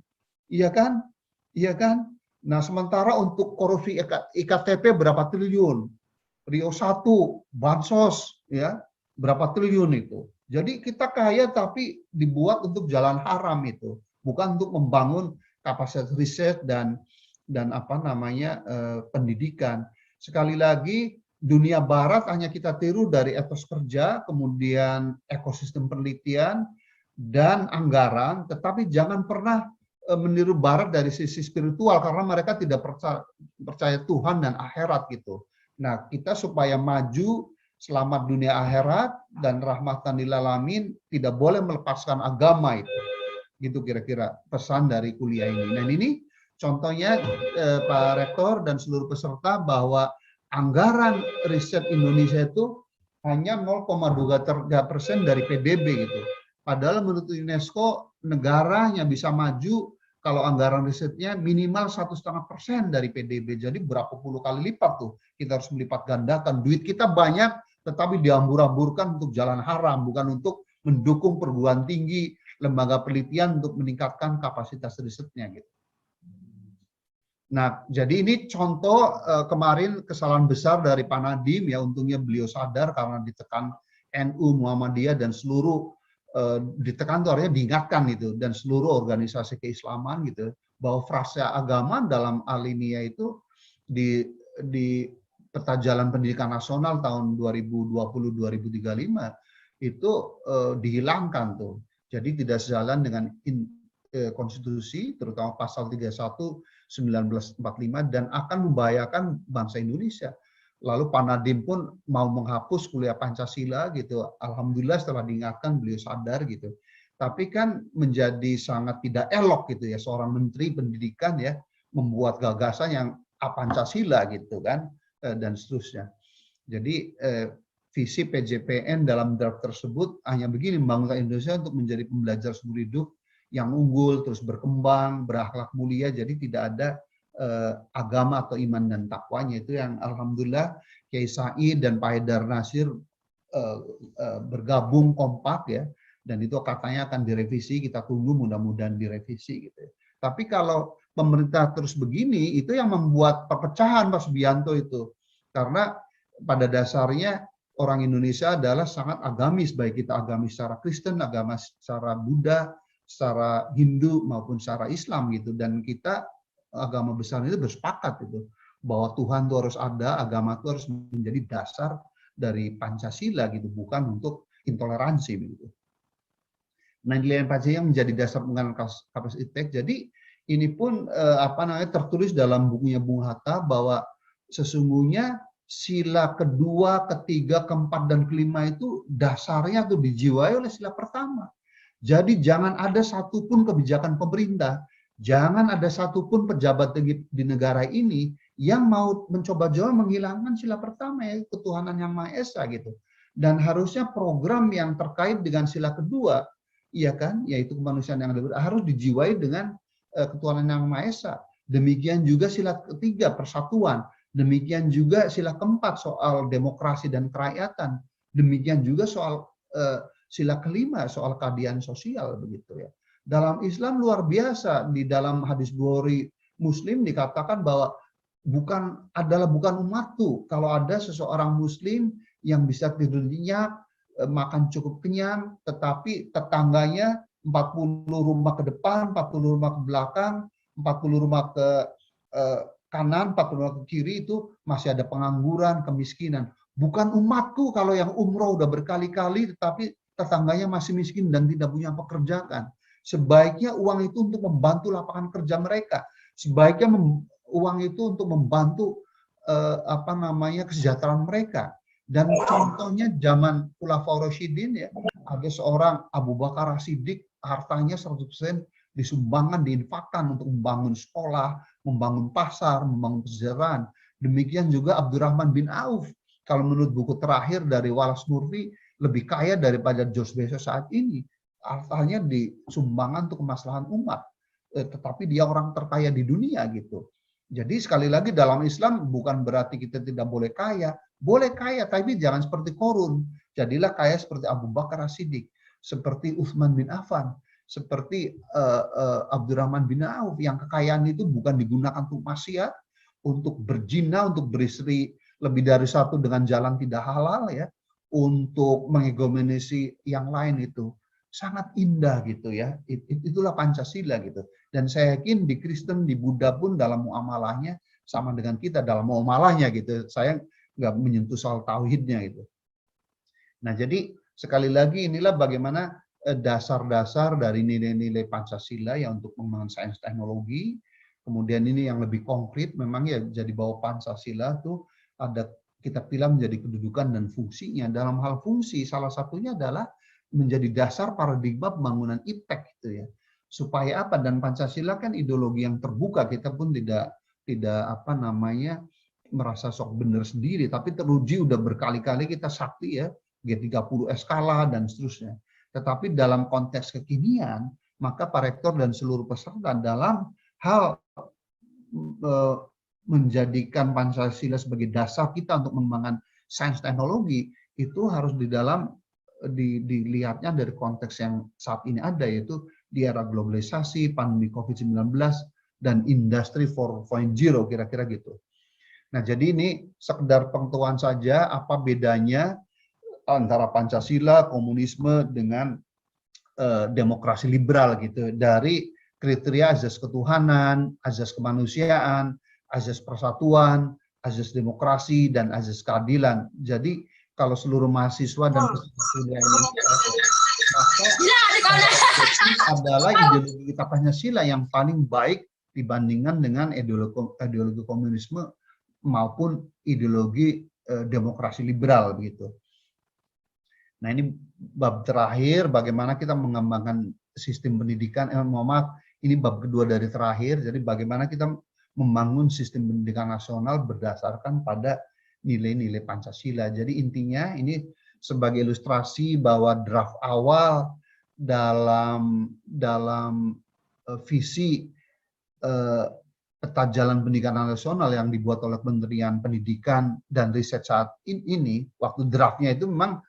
Iya kan? Iya kan? Nah, sementara untuk korupsi IKTP berapa triliun? Rio 1, bansos ya, berapa triliun itu. Jadi kita kaya tapi dibuat untuk jalan haram itu, bukan untuk membangun kapasitas riset dan pendidikan. Sekali lagi dunia barat hanya kita tiru dari etos kerja, kemudian ekosistem penelitian dan anggaran, tetapi jangan pernah meniru barat dari sisi spiritual karena mereka tidak percaya Tuhan dan akhirat gitu. Nah, kita supaya maju selamat dunia akhirat dan rahmatan lil alamin tidak boleh melepaskan agama itu. Gitu kira-kira pesan dari kuliah ini. Dan ini contohnya Pak Rektor dan seluruh peserta bahwa anggaran riset Indonesia itu hanya 0,23% dari PDB gitu. Padahal menurut UNESCO negara yang bisa maju kalau anggaran risetnya minimal 1,5% dari PDB. Jadi berapa puluh kali lipat tuh kita harus melipat gandakan. Duit kita banyak tetapi diambur-amburkan untuk jalan haram, bukan untuk mendukung perguruan tinggi, lembaga penelitian untuk meningkatkan kapasitas risetnya gitu. Nah, jadi ini contoh kemarin kesalahan besar dari Pak Nadiem ya, untungnya beliau sadar karena ditekan NU, Muhammadiyah dan seluruh ditekan tuh artinya diingatkan itu dan seluruh organisasi keislaman gitu bahwa frasa agama dalam alinea itu di peta jalan pendidikan nasional tahun 2020-2035 itu dihilangkan tuh. Jadi tidak sejalan dengan konstitusi terutama pasal 31 1945 dan akan membahayakan bangsa Indonesia. Lalu Pak Nadiem pun mau menghapus kuliah Pancasila gitu. Alhamdulillah setelah diingatkan beliau sadar gitu. Tapi kan menjadi sangat tidak elok gitu ya seorang menteri pendidikan ya membuat gagasan yang Pancasila gitu kan dan seterusnya. Jadi visi PJPN dalam draft tersebut hanya begini, membangun Indonesia untuk menjadi pembelajar seumur hidup yang unggul, terus berkembang, berakhlak mulia, jadi tidak ada agama atau iman dan takwanya. Itu yang alhamdulillah Kiai Said dan Pak Haidar Nasir bergabung kompak ya, dan itu katanya akan direvisi, kita tunggu mudah-mudahan direvisi gitu. Tapi kalau pemerintah terus begini, itu yang membuat perpecahan Pak Subianto itu, karena pada dasarnya orang Indonesia adalah sangat agamis, baik kita agamis secara Kristen, agamis secara Buddha, secara Hindu maupun secara Islam gitu, dan kita agama besar itu bersepakat itu bahwa Tuhan itu harus ada, agama itu harus menjadi dasar dari Pancasila gitu, bukan untuk intoleransi begitu. Nah, nilai Pancasila yang menjadi dasar pengenalan kapasitas ITEK. Jadi ini pun tertulis dalam bukunya Bung Hatta bahwa sesungguhnya sila kedua, ketiga, keempat, dan kelima itu dasarnya tuh dijiwai oleh sila pertama. Jadi jangan ada satupun kebijakan pemerintah, jangan ada satupun pejabat di negara ini yang mau mencoba-coba menghilangkan sila pertama, ya, ketuhanan yang Maha Esa gitu. Dan harusnya program yang terkait dengan sila kedua, iya kan, yaitu kemanusiaan yang adil, harus dijiwai dengan ketuhanan yang Maha Esa. Demikian juga sila ketiga, persatuan. Demikian juga sila keempat, soal demokrasi dan kerakyatan. Demikian juga soal sila kelima, soal keadilan sosial, begitu ya. Dalam Islam luar biasa, di dalam hadis Bukhari Muslim dikatakan bahwa bukan umatku kalau ada seseorang Muslim yang bisa tidur nyenyak, makan cukup kenyang, tetapi tetangganya 40 rumah ke depan, 40 rumah ke belakang, 40 rumah ke kanan, 40 rumah ke kiri, itu masih ada pengangguran, kemiskinan. Bukan umatku kalau yang umroh udah berkali-kali tetapi tetangganya masih miskin dan tidak punya pekerjaan. Sebaiknya uang itu untuk membantu lapangan kerja mereka. Sebaiknya uang itu untuk membantu kesejahteraan mereka. Dan contohnya zaman Khulafaur Rasyidin, ya, ada seorang Abu Bakar As-Siddiq, hartanya 100% disumbangkan, diinfakkan untuk membangun sekolah, membangun pasar, membangun kesejahteraan. Demikian juga Abdurrahman bin Auf, kalau menurut buku terakhir dari Wallace Murphy, lebih kaya daripada George Bezos saat ini. Hartanya disumbangkan untuk kemaslahan umat, tetapi dia orang terkaya di dunia gitu. Jadi sekali lagi dalam Islam bukan berarti kita tidak boleh kaya tapi jangan seperti Qarun. Jadilah kaya seperti Abu Bakar As-Siddiq, seperti Utsman bin Affan, seperti Abdurrahman bin Auf, yang kekayaan itu bukan digunakan untuk maksiat, untuk berzina, untuk beristri lebih dari satu dengan jalan tidak halal, ya, untuk menghegemonisi yang lain. Itu sangat indah gitu ya. Itulah Pancasila gitu. Dan saya yakin di Kristen, di Buddha pun dalam muamalahnya sama dengan kita dalam muamalahnya gitu. Saya nggak menyentuh soal tauhidnya gitu. Nah, jadi sekali lagi inilah bagaimana dasar-dasar dari nilai-nilai Pancasila yang untuk pengembangan sains teknologi. Kemudian ini yang lebih konkret memang ya, jadi bahwa Pancasila tuh ada kita pilih menjadi kedudukan dan fungsinya. Dalam hal fungsi, salah satunya adalah menjadi dasar paradigma pembangunan IPTEK gitu ya. Supaya apa? Dan Pancasila kan ideologi yang terbuka, kita pun tidak merasa sok benar sendiri, tapi teruji udah berkali-kali kita sakti ya, G30 skala dan seterusnya. Tetapi dalam konteks kekinian, maka Pak Rektor dan seluruh peserta dalam hal menjadikan Pancasila sebagai dasar kita untuk mengembangkan sains teknologi, itu harus dilihatnya dari konteks yang saat ini ada, yaitu di era globalisasi, pandemi COVID-19, dan industri 4.0 kira-kira gitu. Nah, jadi ini sekedar pengetahuan saja apa bedanya antara Pancasila, komunisme dengan demokrasi liberal gitu, dari kriteria azas ketuhanan, azas kemanusiaan, azas persatuan, azas demokrasi, dan azas keadilan. Jadi kalau seluruh mahasiswa dan peserta Indonesia, maka adalah ideologi kita Pancasila yang paling baik dibandingkan dengan ideologi komunisme maupun ideologi demokrasi liberal begitu. Nah, ini bab terakhir, bagaimana kita mengembangkan sistem pendidikan. Ini bab kedua dari terakhir. Jadi bagaimana kita membangun sistem pendidikan nasional berdasarkan pada nilai-nilai Pancasila. Jadi intinya ini sebagai ilustrasi bahwa draft awal dalam visi peta jalan pendidikan nasional yang dibuat oleh Kementerian Pendidikan dan Riset saat ini, waktu draftnya itu memang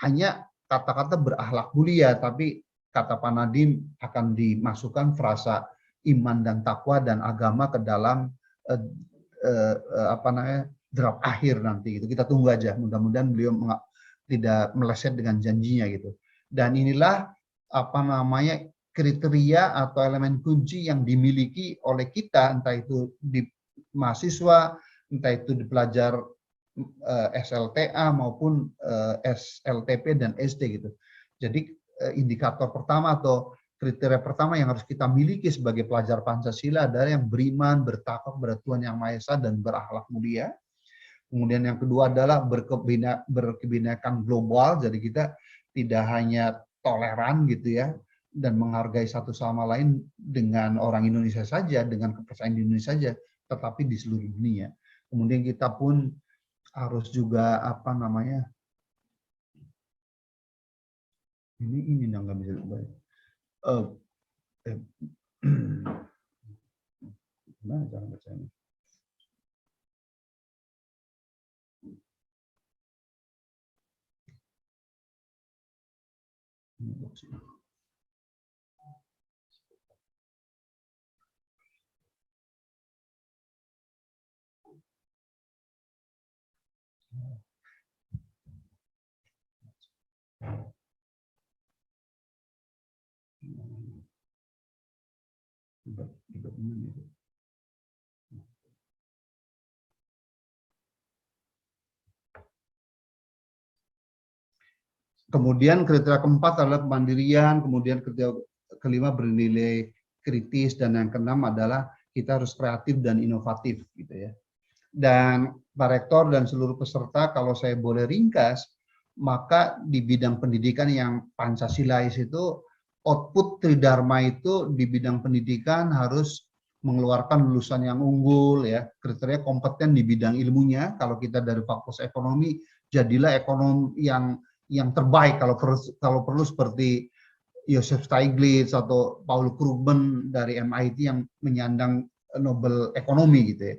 hanya kata-kata berakhlak mulia, tapi kata Pak Nadiem akan dimasukkan frasa iman dan takwa dan agama ke dalam draft akhir nanti. Itu kita tunggu aja. Mudah-mudahan beliau tidak meleset dengan janjinya gitu. Dan inilah kriteria atau elemen kunci yang dimiliki oleh kita, entah itu di mahasiswa, entah itu di pelajar SLTA maupun SLTP dan SD gitu. Jadi indikator pertama atau kriteria pertama yang harus kita miliki sebagai pelajar Pancasila adalah yang beriman, bertakwa kepada Tuhan Yang Maha Esa dan berakhlak mulia. Kemudian yang kedua adalah berkebinekaan global, jadi kita tidak hanya toleran gitu ya, dan menghargai satu sama lain dengan orang Indonesia saja, dengan kepercayaan di Indonesia saja, tetapi di seluruh dunia. Kemudian kita pun harus juga apa namanya, ini nggak bisa baik. Gimana cara bacanya? Kemudian kriteria keempat adalah kemandirian, kemudian kriteria kelima bernilai kritis, dan yang keenam adalah kita harus kreatif dan inovatif gitu ya. Dan Pak Rektor dan seluruh peserta, kalau saya boleh ringkas, maka di bidang pendidikan yang Pancasilais itu, output Tridharma itu di bidang pendidikan harus mengeluarkan lulusan yang unggul ya, kriteria kompeten di bidang ilmunya. Kalau kita dari Fakultas Ekonomi, jadilah ekonom yang terbaik, kalau perlu seperti Joseph Stiglitz atau Paul Krugman dari MIT yang menyandang Nobel Ekonomi gitu ya.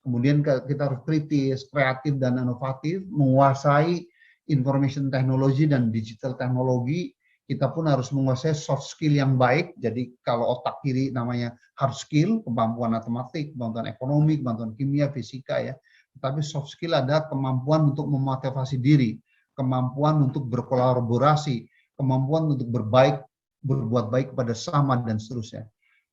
Kemudian kita harus kritis, kreatif, dan inovatif, menguasai information technology dan digital teknologi. Kita pun harus menguasai soft skill yang baik. Jadi kalau otak kiri namanya hard skill, kemampuan matematik, kemampuan ekonomi, kemampuan kimia, fisika ya. Tapi soft skill ada kemampuan untuk memotivasi diri, kemampuan untuk berkolaborasi, kemampuan untuk berbuat baik kepada sesama, dan seterusnya.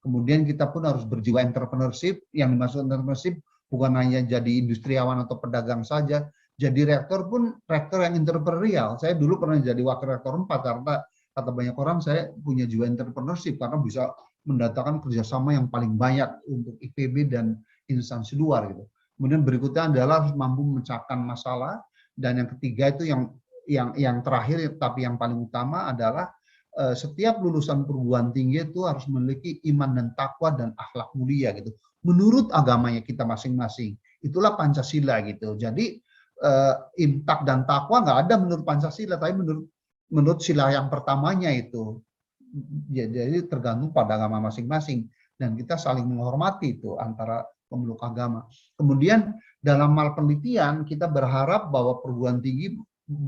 Kemudian kita pun harus berjiwa entrepreneurship. Yang dimaksud entrepreneurship bukan hanya jadi industriawan atau pedagang saja, jadi rektor pun rektor yang entrepreneurial. Saya dulu pernah jadi wakil rektor 4 karena kata banyak orang saya punya jiwa entrepreneurship karena bisa mendatangkan kerjasama yang paling banyak untuk IPB dan instansi luar gitu. Kemudian berikutnya adalah harus mampu memecahkan masalah, dan yang ketiga itu yang terakhir tapi yang paling utama adalah setiap lulusan perguruan tinggi itu harus memiliki iman dan takwa dan akhlak mulia gitu. Menurut agamanya kita masing-masing. Itulah Pancasila gitu. Jadi imtak dan takwa nggak ada menurut Pancasila, tapi menurut sila yang pertamanya itu. Jadi tergantung pada agama masing-masing, dan kita saling menghormati itu antara pemeluk agama. Kemudian dalam hal penelitian kita berharap bahwa perguruan tinggi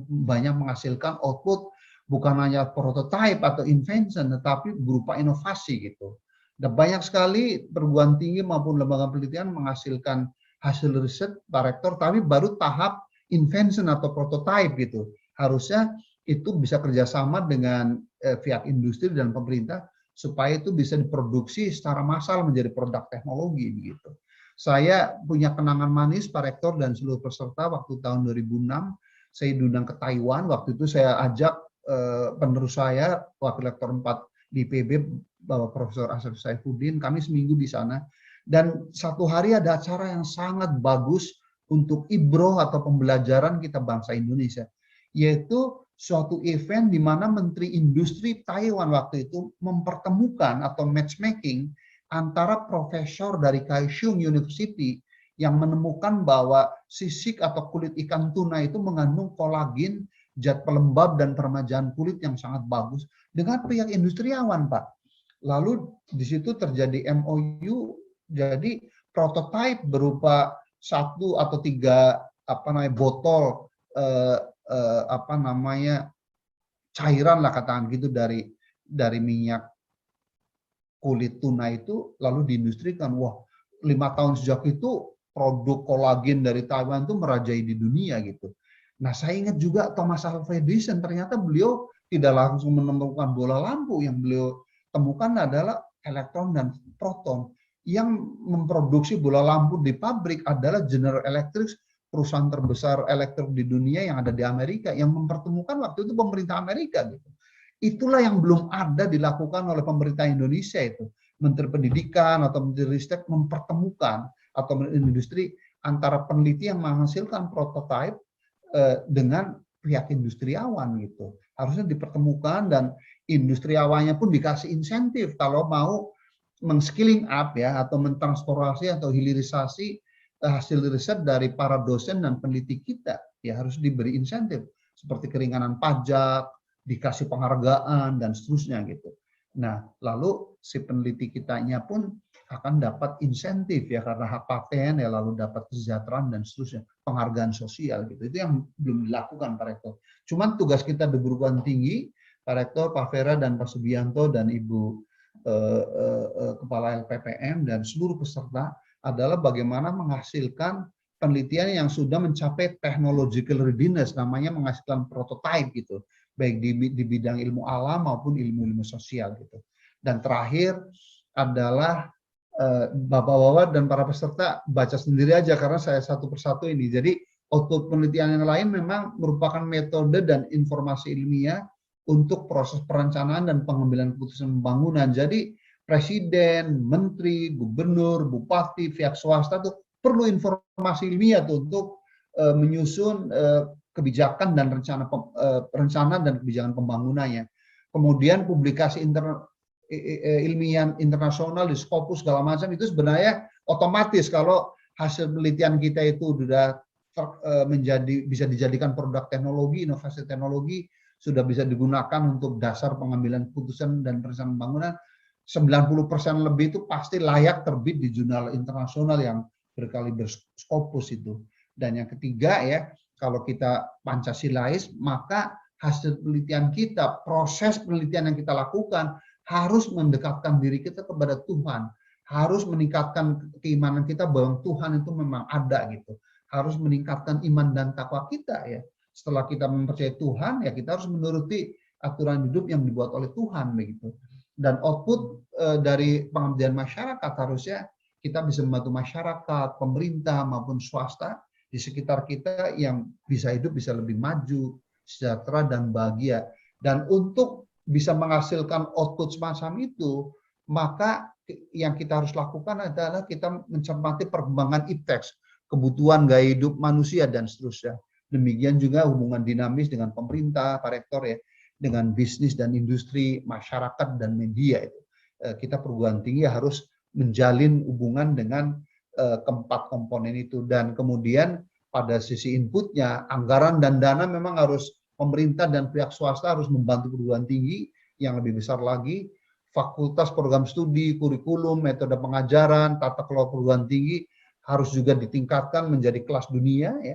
banyak menghasilkan output bukan hanya prototype atau invention, tetapi berupa inovasi gitu. Dan banyak sekali perguruan tinggi maupun lembaga penelitian menghasilkan hasil riset, Pak Rektor, tapi baru tahap invention atau prototype gitu. Harusnya itu bisa kerjasama dengan pihak industri dan pemerintah supaya itu bisa diproduksi secara massal menjadi produk teknologi begitu. Saya punya kenangan manis, Pak Rektor dan seluruh peserta, waktu tahun 2006 saya diundang ke Taiwan. Waktu itu saya ajak penerus saya, wakil rektor 4 di IPB, Bapak Profesor Asep Saifuddin. Kami seminggu di sana, dan satu hari ada acara yang sangat bagus untuk ibroh atau pembelajaran kita bangsa Indonesia, yaitu suatu event di mana Menteri Industri Taiwan waktu itu mempertemukan atau matchmaking antara profesor dari Kaohsiung University yang menemukan bahwa sisik atau kulit ikan tuna itu mengandung kolagen, zat pelembab dan peremajaan kulit yang sangat bagus, dengan pihak industriawan, Pak. Lalu di situ terjadi MOU, jadi prototipe berupa 1 atau 3 botol cairan lah katakan gitu dari minyak kulit tuna itu, lalu diindustrikan. Wah, 5 tahun sejak itu produk kolagen dari Taiwan itu merajai di dunia gitu. Nah, saya ingat juga Thomas Alva Edison, ternyata beliau tidak langsung menemukan bola lampu. Yang beliau temukan adalah elektron dan proton. Yang memproduksi bola lampu di pabrik adalah General Electric, perusahaan terbesar elektrik di dunia yang ada di Amerika, yang mempertemukan waktu itu pemerintah Amerika gitu. Itulah yang belum ada dilakukan oleh pemerintah Indonesia itu. Menteri Pendidikan atau Menteri Ristek mempertemukan, atau industri, antara peneliti yang menghasilkan prototipe dengan pihak industriawan gitu. Harusnya dipertemukan dan industriawannya pun dikasih insentif kalau mau meng-skilling up ya atau mentransformasi atau hilirisasi hasil riset dari para dosen dan peneliti kita, ya harus diberi insentif seperti keringanan pajak, dikasih penghargaan dan seterusnya gitu. Nah, lalu si peneliti kitanya pun akan dapat insentif ya karena hak paten ya, lalu dapat kesejahteraan dan seterusnya, penghargaan sosial gitu. Itu yang belum dilakukan Pak Rektor. Cuman tugas kita di perguruan tinggi, Pak Rektor, Pak Vera dan Pak Subianto dan Ibu Kepala LPPM dan seluruh peserta adalah bagaimana menghasilkan penelitian yang sudah mencapai technological readiness, namanya menghasilkan prototipe gitu, baik di bidang ilmu alam maupun ilmu-ilmu sosial gitu. Dan terakhir adalah Bapak-bapak dan para peserta baca sendiri aja karena saya satu persatu ini. Jadi output penelitian yang lain memang merupakan metode dan informasi ilmiah untuk proses perencanaan dan pengambilan keputusan pembangunan. Jadi presiden, menteri, gubernur, bupati, pihak swasta tuh perlu informasi ilmiah tuh untuk menyusun kebijakan dan rencana dan kebijakan pembangunannya. Kemudian publikasi ilmiah internasional di Scopus segala macam itu sebenarnya otomatis kalau hasil penelitian kita itu sudah bisa dijadikan produk teknologi, inovasi teknologi, sudah bisa digunakan untuk dasar pengambilan keputusan dan perencanaan pembangunan, 90% lebih itu pasti layak terbit di jurnal internasional yang berkaliber Scopus itu. Dan yang ketiga ya, kalau kita Pancasilais, maka hasil penelitian kita, proses penelitian yang kita lakukan harus mendekatkan diri kita kepada Tuhan, harus meningkatkan keimanan kita bahwa Tuhan itu memang ada gitu, harus meningkatkan iman dan takwa kita ya. Setelah kita mempercayai Tuhan, ya kita harus menuruti aturan hidup yang dibuat oleh Tuhan begitu. Dan output dari pengabdian masyarakat harusnya kita bisa membantu masyarakat, pemerintah maupun swasta di sekitar kita yang bisa hidup bisa lebih maju, sejahtera dan bahagia. Dan untuk bisa menghasilkan output semacam itu, maka yang kita harus lakukan adalah kita mencermati perkembangan ipteks, kebutuhan gaya hidup manusia dan seterusnya. Demikian juga hubungan dinamis dengan pemerintah, Pak Rektor ya, dengan bisnis dan industri, masyarakat dan media itu. Kita perguruan tinggi harus menjalin hubungan dengan keempat komponen itu. Dan kemudian pada sisi inputnya, anggaran dan dana memang harus pemerintah dan pihak swasta harus membantu perguruan tinggi yang lebih besar lagi. Fakultas, program studi, kurikulum, metode pengajaran, tata kelola perguruan tinggi harus juga ditingkatkan menjadi kelas dunia ya.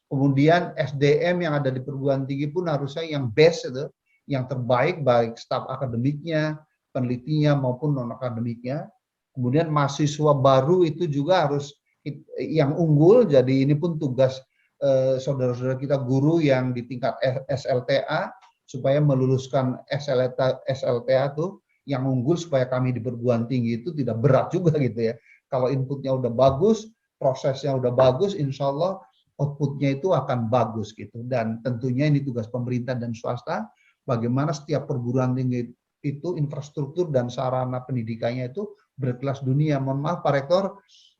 Kemudian SDM yang ada di perguruan tinggi pun harusnya yang best itu, yang terbaik baik staf akademiknya, penelitinya maupun non akademiknya. Kemudian mahasiswa baru itu juga harus yang unggul. Jadi ini pun tugas saudara-saudara kita guru yang di tingkat SLTA supaya meluluskan SLTA tuh yang unggul supaya kami di perguruan tinggi itu tidak berat juga gitu ya. Kalau inputnya udah bagus, prosesnya udah bagus, insya Allah outputnya itu akan bagus gitu. Dan tentunya ini tugas pemerintah dan swasta, bagaimana setiap perguruan tinggi itu infrastruktur dan sarana pendidikannya itu berkelas dunia. Mohon maaf Pak Rektor,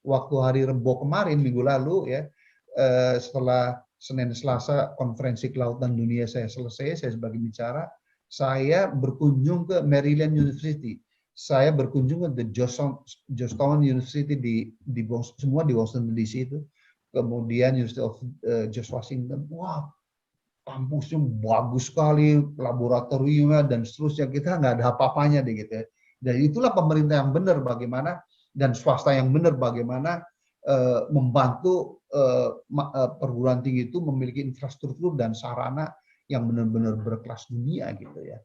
waktu hari Rebo kemarin minggu lalu ya, setelah Senin Selasa konferensi kelautan dunia saya selesai, saya sebagai bicara, saya berkunjung ke Maryland University. Saya berkunjung ke the Georgetown University semua di Washington DC itu. Kemudian University of George Washington, wah kampusnya bagus sekali, laboratoriumnya dan seterusnya, kita nggak ada apa-apanya deh gitu ya. Dan itulah pemerintah yang benar bagaimana dan swasta yang benar bagaimana membantu perguruan tinggi itu memiliki infrastruktur dan sarana yang benar-benar berkelas dunia gitu ya.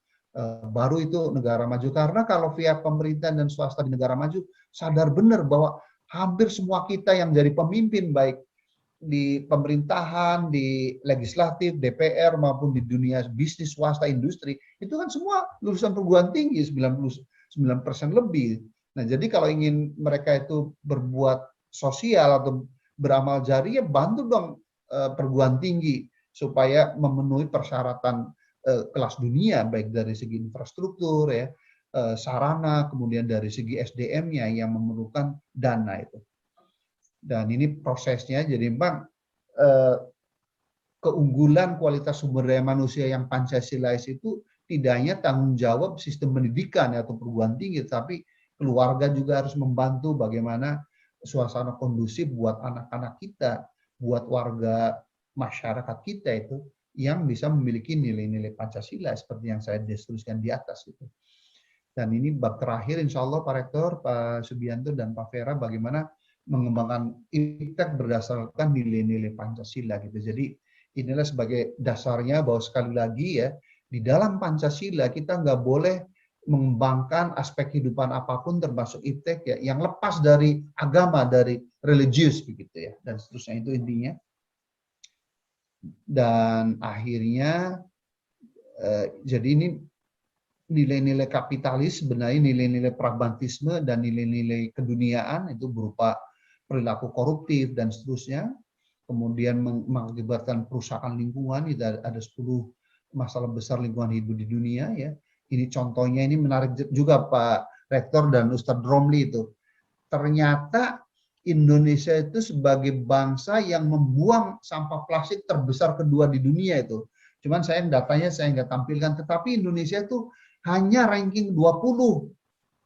Baru itu negara maju, karena kalau pihak pemerintah dan swasta di negara maju sadar benar bahwa hampir semua kita yang jadi pemimpin baik di pemerintahan, di legislatif, DPR maupun di dunia bisnis, swasta, industri, itu kan semua lulusan perguruan tinggi 99% lebih. Nah, jadi kalau ingin mereka itu berbuat sosial atau beramal jariah, bantu dong perguruan tinggi supaya memenuhi persyaratan kelas dunia, baik dari segi infrastruktur ya, sarana, kemudian dari segi SDM-nya yang memerlukan dana itu. Dan ini prosesnya, jadi memang keunggulan kualitas sumber daya manusia yang Pancasilais itu tidak hanya tanggung jawab sistem pendidikan atau perguruan tinggi, tapi keluarga juga harus membantu bagaimana suasana kondusif buat anak-anak kita, buat warga masyarakat kita itu yang bisa memiliki nilai-nilai Pancasila seperti yang saya deskripsikan di atas itu. Dan ini bab terakhir, insya Allah Pak Rektor, Pak Subianto, dan Pak Vera, bagaimana mengembangkan IPTEK berdasarkan nilai-nilai Pancasila gitu. Jadi inilah sebagai dasarnya bahwa sekali lagi ya, di dalam Pancasila kita nggak boleh mengembangkan aspek kehidupan apapun termasuk IPTEK ya, yang lepas dari agama, dari religius begitu ya, dan seterusnya, itu intinya. Dan akhirnya jadi ini nilai-nilai kapitalis sebenarnya nilai-nilai pragmatisme dan nilai-nilai keduniaan itu berupa perilaku koruptif dan seterusnya, kemudian mengakibatkan perusahaan lingkungan. Itu ada 10 masalah besar lingkungan hidup di dunia ya. Ini contohnya, ini menarik juga Pak Rektor dan Ustadz Romli itu. Ternyata Indonesia itu sebagai bangsa yang membuang sampah plastik terbesar kedua di dunia itu. Cuman saya datanya saya nggak tampilkan, tetapi Indonesia itu hanya ranking 20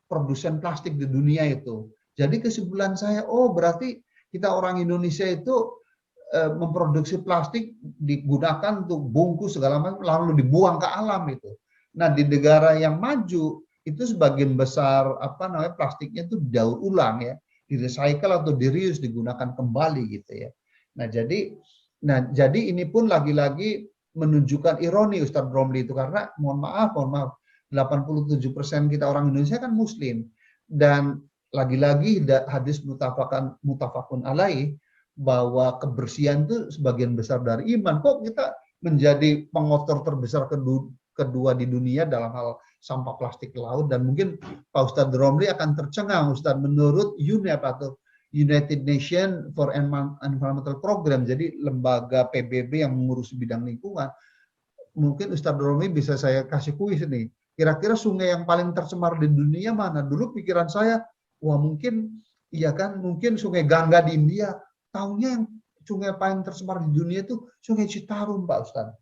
produsen plastik di dunia itu. Jadi kesimpulan saya, oh berarti kita orang Indonesia itu memproduksi plastik digunakan untuk bungkus segala macam lalu dibuang ke alam itu. Nah, di negara yang maju itu sebagian besar plastiknya itu didaur ulang ya, di-recycle atau di-reuse, digunakan kembali gitu ya. Nah, jadi ini pun lagi-lagi menunjukkan ironi Ustadz Romli itu, karena mohon maaf 87% kita orang Indonesia kan Muslim, dan lagi-lagi hadis mutafakun alaih bahwa kebersihan itu sebagian besar dari iman. Kok kita menjadi pengotor terbesar kedua di dunia dalam hal sampah plastik laut? Dan mungkin Pak Ustadz Romli akan tercengang, Ustadz, menurut UNEP atau United Nations for Environmental Program, jadi lembaga PBB yang mengurus bidang lingkungan, mungkin Ustadz Romli bisa saya kasih kuis nih. Kira-kira sungai yang paling tercemar di dunia mana? Dulu pikiran saya, wah mungkin iya kan, mungkin sungai Gangga di India. Tahunya yang sungai paling tercemar di dunia itu sungai Citarum, Pak Ustadz.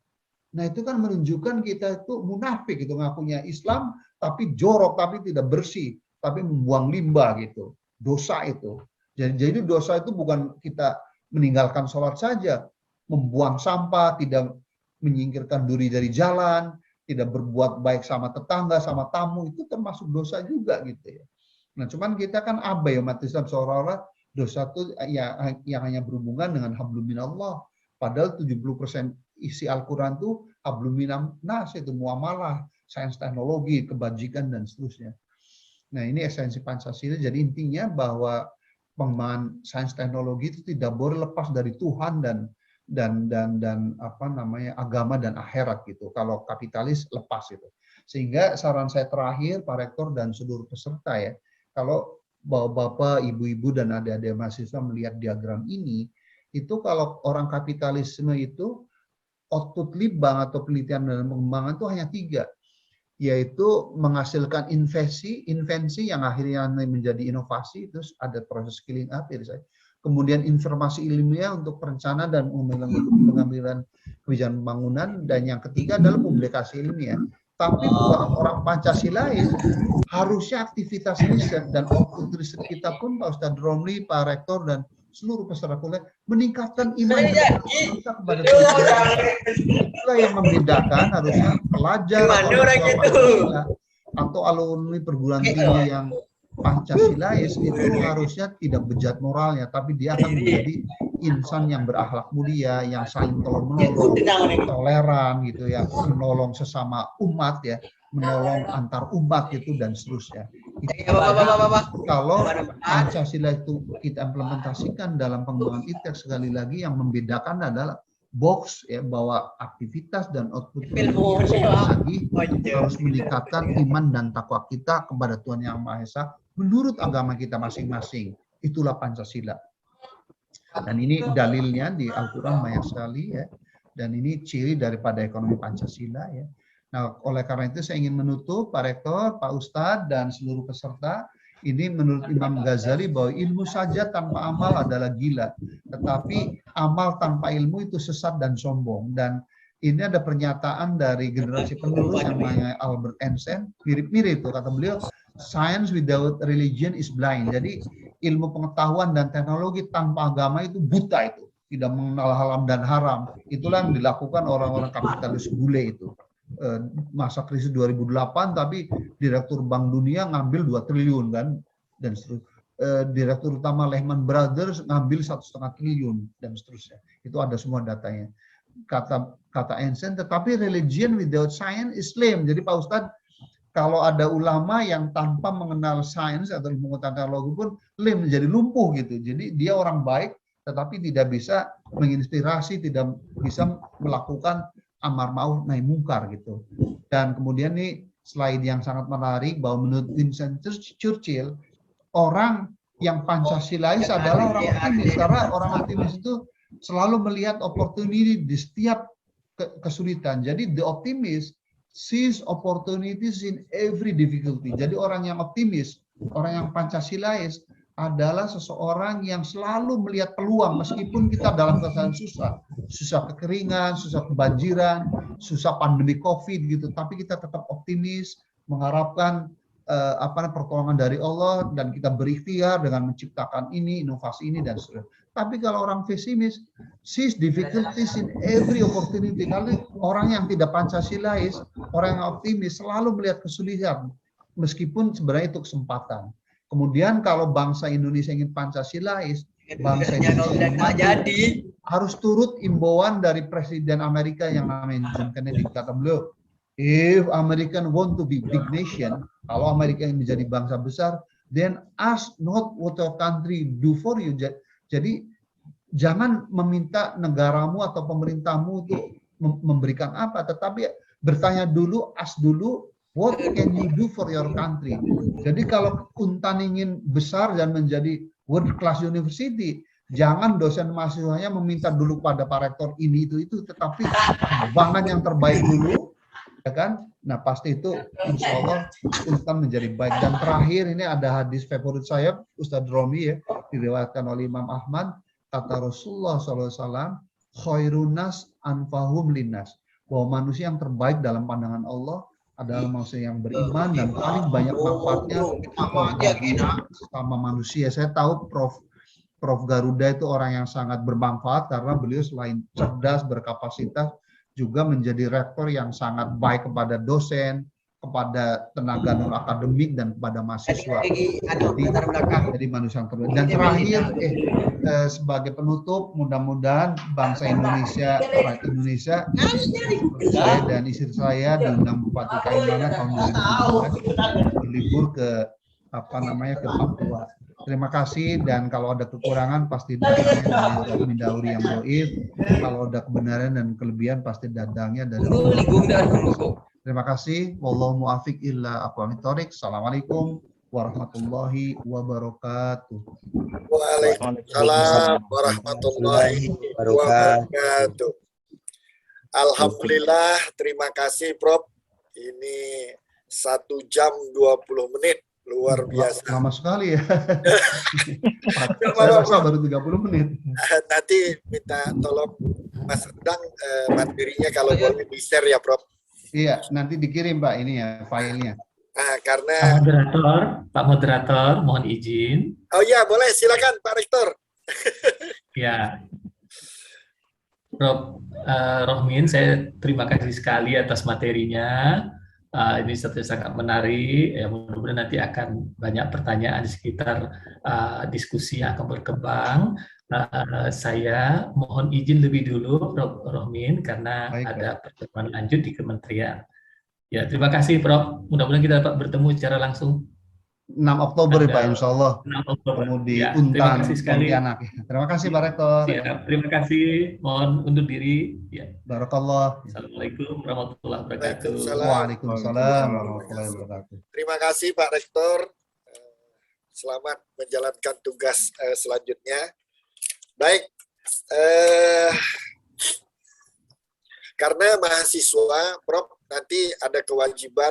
Nah itu kan menunjukkan kita itu munafik gitu, ngakunya Islam tapi jorok, tapi tidak bersih, tapi membuang limbah gitu. Dosa itu. Jadi dosa itu bukan kita meninggalkan sholat saja, membuang sampah, tidak menyingkirkan duri dari jalan, tidak berbuat baik sama tetangga, sama tamu, itu termasuk dosa juga gitu ya. Nah cuman kita kan abai umat Islam, seolah-olah dosa itu yang hanya berhubungan dengan hablum minallah. Padahal 70% isi Al-Quran itu hablum minannas, itu muamalah, sains teknologi, kebajikan, dan seterusnya. Nah ini esensi Pancasila. Jadi intinya bahwa pengembangan sains teknologi itu tidak boleh lepas dari Tuhan dan agama dan akhirat gitu. Kalau kapitalis lepas itu. Sehingga saran saya terakhir Pak Rektor dan seluruh peserta ya, kalau Bapak, Ibu-ibu, dan adik-adik mahasiswa melihat diagram ini, itu kalau orang kapitalisme itu output libang atau penelitian dan pengembangan itu hanya 3, yaitu menghasilkan invensi yang akhirnya menjadi inovasi, terus ada proses scaling up, kemudian informasi ilmiah untuk perencanaan dan pengambilan kebijakan pembangunan, dan yang ketiga adalah publikasi ilmiah. Tapi buat orang Pancasilais, harusnya aktivitas riset dan output riset kita pun, Pak Ustadz Romli, Pak Rektor, dan seluruh peserta kuliah meningkatkan iman kita kepada Tuhan. Itulah yang membedakan harusnya pelajar atau alumni perguruan tinggi yang Pancasilais itu harusnya tidak bejat moralnya, tapi dia akan menjadi insan yang berakhlak mulia, yang saling tolong-menolong, toleran gitu ya, menolong sesama umat ya, menolong antar umat gitu, dan seterusnya. Kalau Pancasila itu kita implementasikan dalam pengembangan IPTEK, sekali lagi yang membedakan adalah box ya, bahwa aktivitas dan output lagi harus meningkatkan iman dan takwa kita kepada Tuhan Yang Maha Esa menurut agama kita masing-masing. Itulah Pancasila. Dan ini dalilnya di Al-Quran banyak sekali ya. Dan ini ciri daripada ekonomi Pancasila ya. Nah, oleh karena itu saya ingin menutup Pak Rektor, Pak Ustadz, dan seluruh peserta. Ini menurut Imam Ghazali bahwa ilmu saja tanpa amal adalah gila. Tetapi amal tanpa ilmu itu sesat dan sombong. Dan ini ada pernyataan dari generasi penerus yang namanya Albert Einstein. Mirip-mirip itu kata beliau, science without religion is blind. Jadi ilmu pengetahuan dan teknologi tanpa agama itu buta itu. Tidak mengenal halal dan haram. Itulah yang dilakukan orang-orang kapitalis bule itu. Masa krisis 2008 tapi direktur Bank Dunia ngambil 2 triliun kan, dan seterusnya. Direktur utama Lehman Brothers ngambil 1,5 triliun dan seterusnya. Itu ada semua datanya. Kata Einstein, tetapi religion without science is lame. Jadi Pak Ustadz, kalau ada ulama yang tanpa mengenal sains atau ilmu teknologi pun lame, menjadi lumpuh gitu. Jadi dia orang baik tetapi tidak bisa menginspirasi, tidak bisa melakukan amar ma'ruf nahi mungkar gitu. Dan kemudian nih slide yang sangat menarik bahwa menurut Winston Churchill, orang yang Pancasilais adalah orang optimis, karena orang optimis itu selalu melihat opportunity di setiap kesulitan. Jadi the optimist sees opportunities in every difficulty. Jadi orang yang optimis, orang yang Pancasilais adalah seseorang yang selalu melihat peluang meskipun kita dalam keadaan susah kekeringan, susah kebanjiran, susah pandemi COVID gitu, tapi kita tetap optimis, mengharapkan pertolongan dari Allah, dan kita berikhtiar dengan menciptakan ini, inovasi ini dan sebagainya. Tapi kalau orang pesimis, sees difficulties in every opportunity. Kalau orang yang tidak Pancasilais, orang yang optimis selalu melihat kesulitan meskipun sebenarnya itu kesempatan. Kemudian kalau bangsa Indonesia ingin Pancasilais, bangsa Indonesia harus turut imbauan dari Presiden Amerika yang namanya John Kennedy. Kata beliau, if American want to be big nation, kalau Amerika ingin menjadi bangsa besar, then ask not what your country do for you. Jadi jangan meminta negaramu atau pemerintahmu untuk memberikan apa, tetapi bertanya dulu, ask dulu, what can you do for your country? Jadi kalau Untan ingin besar dan menjadi world class university, jangan dosen mahasiswanya meminta dulu pada Pak Rektor ini itu, tetapi kembangan yang terbaik dulu, ya kan? Nah pasti itu insya Allah Untan menjadi baik. Dan terakhir ini ada hadis favorit saya, Ustadz Romi ya, diriwayatkan oleh Imam Ahmad, kata Rasulullah SAW, khairunas anfahum linnas, bahwa manusia yang terbaik dalam pandangan Allah adalah manusia yang beriman dan paling banyak manfaatnya bagi sama manusia. Saya tahu Prof Garuda itu orang yang sangat bermanfaat karena beliau selain cerdas, berkapasitas, juga menjadi rektor yang sangat baik kepada dosen, kepada tenaga non akademik dan kepada mahasiswa. Jadi manusia yang terbaik. Dan terakhir, sebagai penutup, mudah-mudahan bangsa Indonesia, rakyat Indonesia, saya dan istri saya diundang Bupati Kaimana tahun 2017 berlibur ke ke Papua. Terima kasih, dan kalau ada kekurangan pasti datangnya dari Rohmin Dauri yang doif. Kalau ada kebenaran dan kelebihan pasti datangnya dari Terima kasih. Wallahu muwaffiq illa aqwamit thoriq. Assalamualaikum warahmatullahi wabarakatuh. Waalaikumsalam warahmatullahi wabarakatuh. Alhamdulillah, terima kasih Prof. Ini 1 jam 20 menit. Luar biasa. Lama sekali ya. Saya rasa baru 30 menit. Nanti minta tolong Mas Endang materinya kalau boleh di-share ya Prof. Iya, nanti dikirim Pak ini ya filenya. Nah, karena Pak Moderator, mohon izin. Oh iya, boleh, silakan Pak Rektor. Ya, Prof. Rohmin, saya terima kasih sekali atas materinya. Ini sangat menarik. Ya, mudah-mudahan nanti akan banyak pertanyaan di sekitar diskusi yang akan berkembang. Saya mohon izin lebih dulu, Prof. Rohmin, karena ada pertemuan lanjut di kementerian. Ya, terima kasih, Prof. Mudah-mudahan kita dapat bertemu secara langsung. 6 Oktober ya Pak, insya Allah. 6 Oktober. Ketemu di Ya, Untan, terima kasih sekali. Pontianak. Terima kasih Pak Rektor. Siap, terima kasih. Mohon undur diri. Ya. Barakallah. Assalamualaikum warahmatullahi wabarakatuh. Waalaikumsalam warahmatullahi wabarakatuh. Terima kasih Pak Rektor. Selamat menjalankan tugas selanjutnya. Baik, karena mahasiswa, Prof, nanti ada kewajiban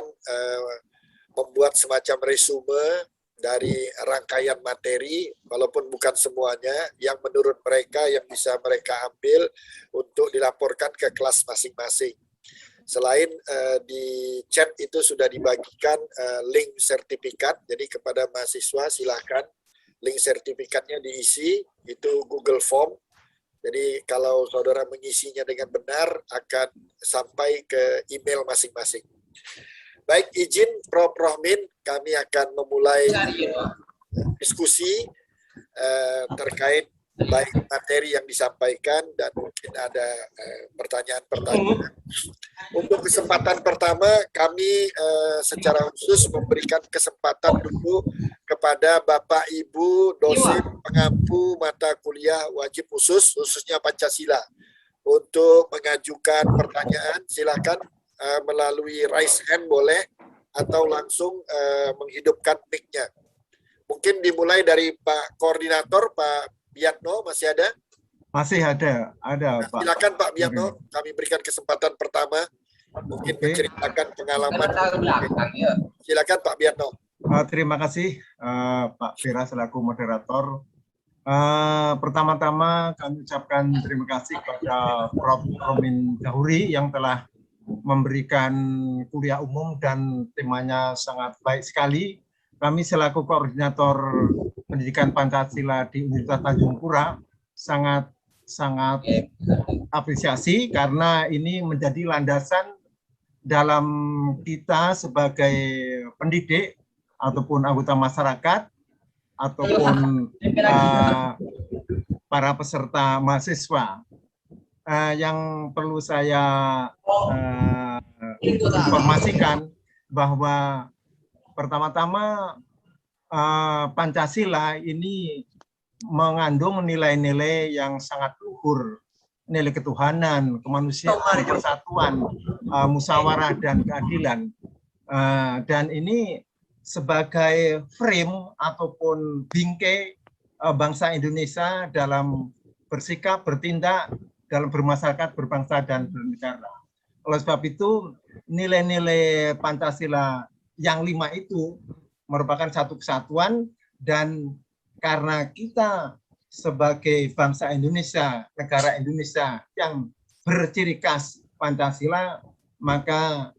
membuat semacam resume dari rangkaian materi, walaupun bukan semuanya, yang menurut mereka yang bisa mereka ambil untuk dilaporkan ke kelas masing-masing. Selain di chat itu sudah dibagikan link sertifikat, jadi kepada mahasiswa silahkan link sertifikatnya diisi, itu Google Form. Jadi kalau saudara mengisinya dengan benar akan sampai ke email masing-masing. Baik, izin Prof. Rohmin, kami akan memulai diskusi terkait baik materi yang disampaikan dan mungkin ada pertanyaan-pertanyaan. Untuk kesempatan pertama, kami secara khusus memberikan kesempatan dulu kepada Bapak Ibu dosen pengampu mata kuliah wajib khusus, khususnya Pancasila. Untuk mengajukan pertanyaan, silakan melalui raise hand boleh, atau langsung menghidupkan mic-nya. Mungkin dimulai dari Pak Koordinator, Pak Biatno, masih ada? Masih ada Pak. Silakan Pak Biatno, kami berikan kesempatan pertama, mungkin menceritakan pengalaman. Silakan Pak Biatno. Terima kasih Pak Fira selaku moderator. Pertama-tama kami ucapkan terima kasih kepada Prof. Rohmin Dahuri yang telah memberikan kuliah umum dan temanya sangat baik sekali. Kami selaku koordinator pendidikan Pancasila di Universitas Tanjung Pura sangat apresiasi karena ini menjadi landasan dalam kita sebagai pendidik ataupun anggota masyarakat ataupun para peserta mahasiswa. Yang perlu saya informasikan bahwa pertama-tama Pancasila ini mengandung nilai-nilai yang sangat luhur, nilai ketuhanan, kemanusiaan, persatuan, musyawarah dan keadilan. Dan ini sebagai frame ataupun bingkai bangsa Indonesia dalam bersikap, bertindak, dalam bermasyarakat, berbangsa, dan bernegara. Oleh sebab itu, nilai-nilai Pancasila yang 5 itu merupakan satu kesatuan, dan karena kita sebagai bangsa Indonesia, negara Indonesia yang berciri khas Pancasila, maka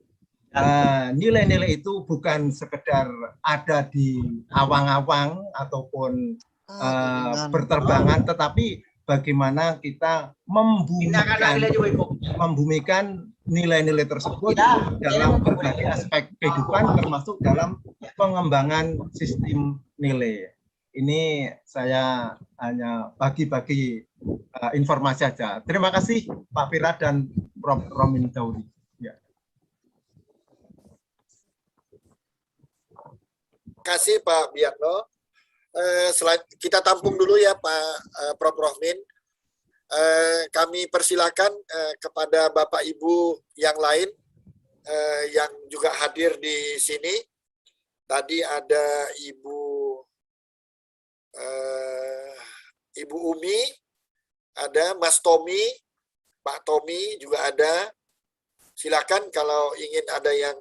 nilai-nilai itu bukan sekedar ada di awang-awang ataupun berterbangan, tetapi bagaimana kita membumikan nilai-nilai tersebut dalam berbagai aspek kehidupan, termasuk dalam pengembangan sistem nilai. Ini saya hanya bagi-bagi informasi saja. Terima kasih Pak Fira dan Prof. Rohmin Dahuri. Ya. Terima kasih Pak Biatno. Kita tampung dulu ya Pak Prof. Rohmin. Kami persilakan kepada Bapak Ibu yang lain yang juga hadir di sini. Tadi ada Ibu Umi, ada Mas Tommy, Pak Tommy juga ada. Silakan kalau ingin ada yang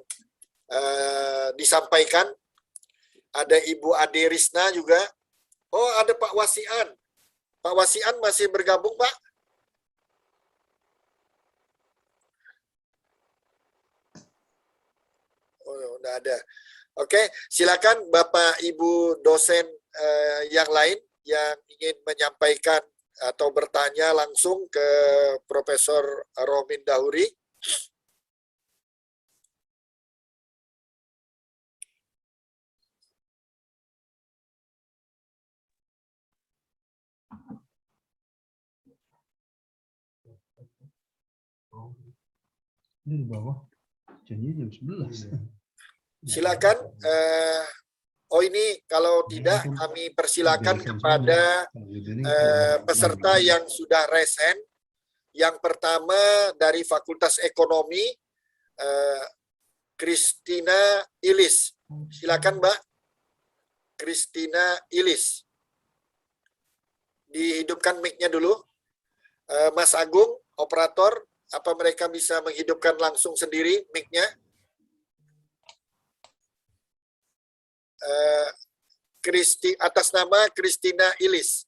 disampaikan. Ada Ibu Ade Risna juga. Oh, ada Pak Wasian. Pak Wasian masih bergabung, Pak? Oh, udah ada. Oke, silakan Bapak Ibu dosen yang lain yang ingin menyampaikan atau bertanya langsung ke Profesor Rohmin Dahuri. Ini di bawah, janji jam 11. Silakan. Oh ini kalau tidak kami persilakan kepada peserta yang sudah resen. Yang pertama dari Fakultas Ekonomi, Christina Ilis. Silakan Mbak. Christina Ilis. Dihidupkan mic-nya dulu. Mas Agung, operator, apa mereka bisa menghidupkan langsung sendiri mic-nya? atas nama Christina Ilis.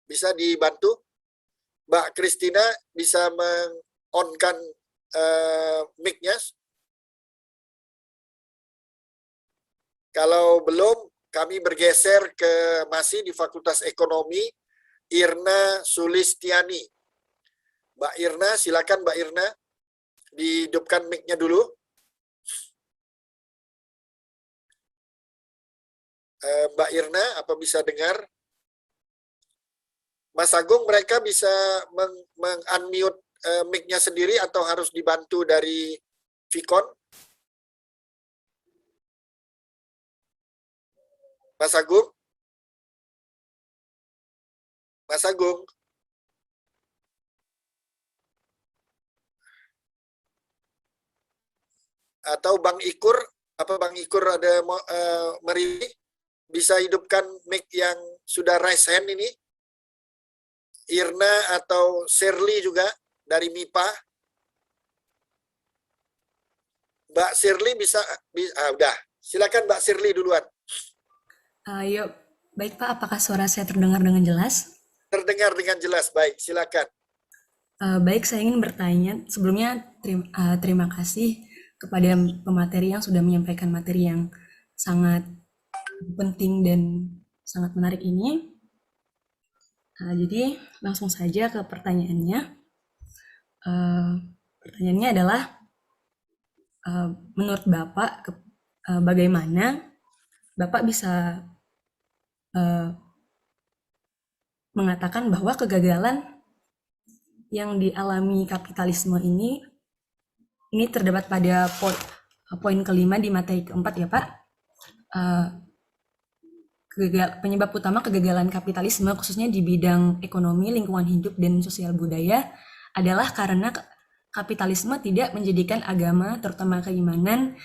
Bisa dibantu? Mbak Christina bisa meng-on-kan mic-nya? Kalau belum, kami bergeser ke masih di Fakultas Ekonomi, Irna Sulistiani. Mbak Irna, silakan Mbak Irna, dihidupkan mic-nya dulu. Mbak Irna, apa bisa dengar? Mas Agung, mereka bisa meng-unmute mic-nya sendiri atau harus dibantu dari Vicon? Mas Agung? Mas Agung? Atau Bang Ikur? Apa Bang Ikur ada merih? Bisa hidupkan mic yang sudah raise hand ini? Irna atau Shirley juga dari MIPA. Mbak Shirley bisa udah. Silakan Mbak Shirley duluan. Ayo, baik Pak, apakah suara saya terdengar dengan jelas? Terdengar dengan jelas, baik, silakan. Baik, saya ingin bertanya, sebelumnya terima kasih kepada pemateri yang sudah menyampaikan materi yang sangat penting dan sangat menarik ini. Jadi langsung saja ke pertanyaannya. Pertanyaannya adalah, menurut Bapak, bagaimana Bapak bisa mengatakan bahwa kegagalan yang dialami kapitalisme ini terdapat pada poin kelima di materi keempat ya Pak. Penyebab utama kegagalan kapitalisme khususnya di bidang ekonomi, lingkungan hidup, dan sosial budaya adalah karena kapitalisme tidak menjadikan agama, terutama keimanan,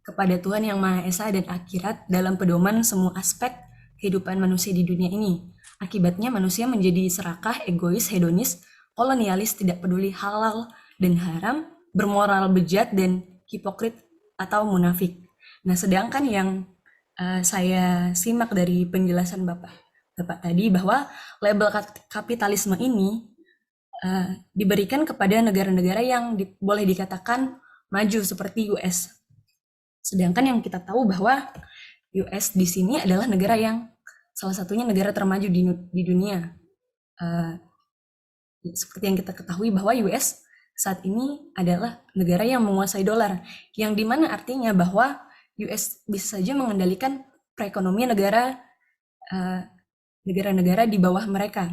kepada Tuhan Yang Maha Esa dan akhirat dalam pedoman semua aspek kehidupan manusia di dunia ini. Akibatnya manusia menjadi serakah, egois, hedonis, kolonialis, tidak peduli halal dan haram, bermoral bejat, dan hipokrit atau munafik. Nah, sedangkan yang saya simak dari penjelasan Bapak tadi bahwa label kapitalisme ini diberikan kepada negara-negara yang boleh dikatakan maju seperti US. Sedangkan yang kita tahu bahwa US di sini adalah negara yang salah satunya negara termaju di dunia. Seperti yang kita ketahui bahwa US saat ini adalah negara yang menguasai dolar, yang dimana artinya bahwa US bisa saja mengendalikan perekonomian negara-negara di bawah mereka.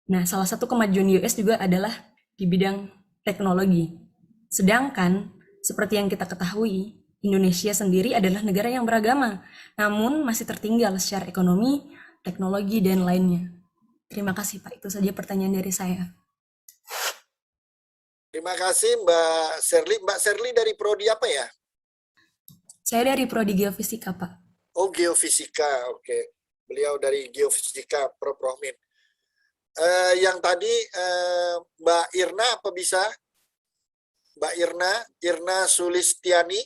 Nah, salah satu kemajuan US juga adalah di bidang teknologi. Sedangkan, seperti yang kita ketahui, Indonesia sendiri adalah negara yang beragama, namun masih tertinggal secara ekonomi, teknologi, dan lainnya. Terima kasih Pak, itu saja pertanyaan dari saya. Terima kasih Mbak Shirley. Mbak Shirley dari prodi apa ya? Saya dari prodi Geofisika, Pak. Oh, Geofisika, oke. Beliau dari Geofisika, Prof. Rohmin. Yang tadi Mbak Irna, apa bisa? Mbak Irna Sulistiani?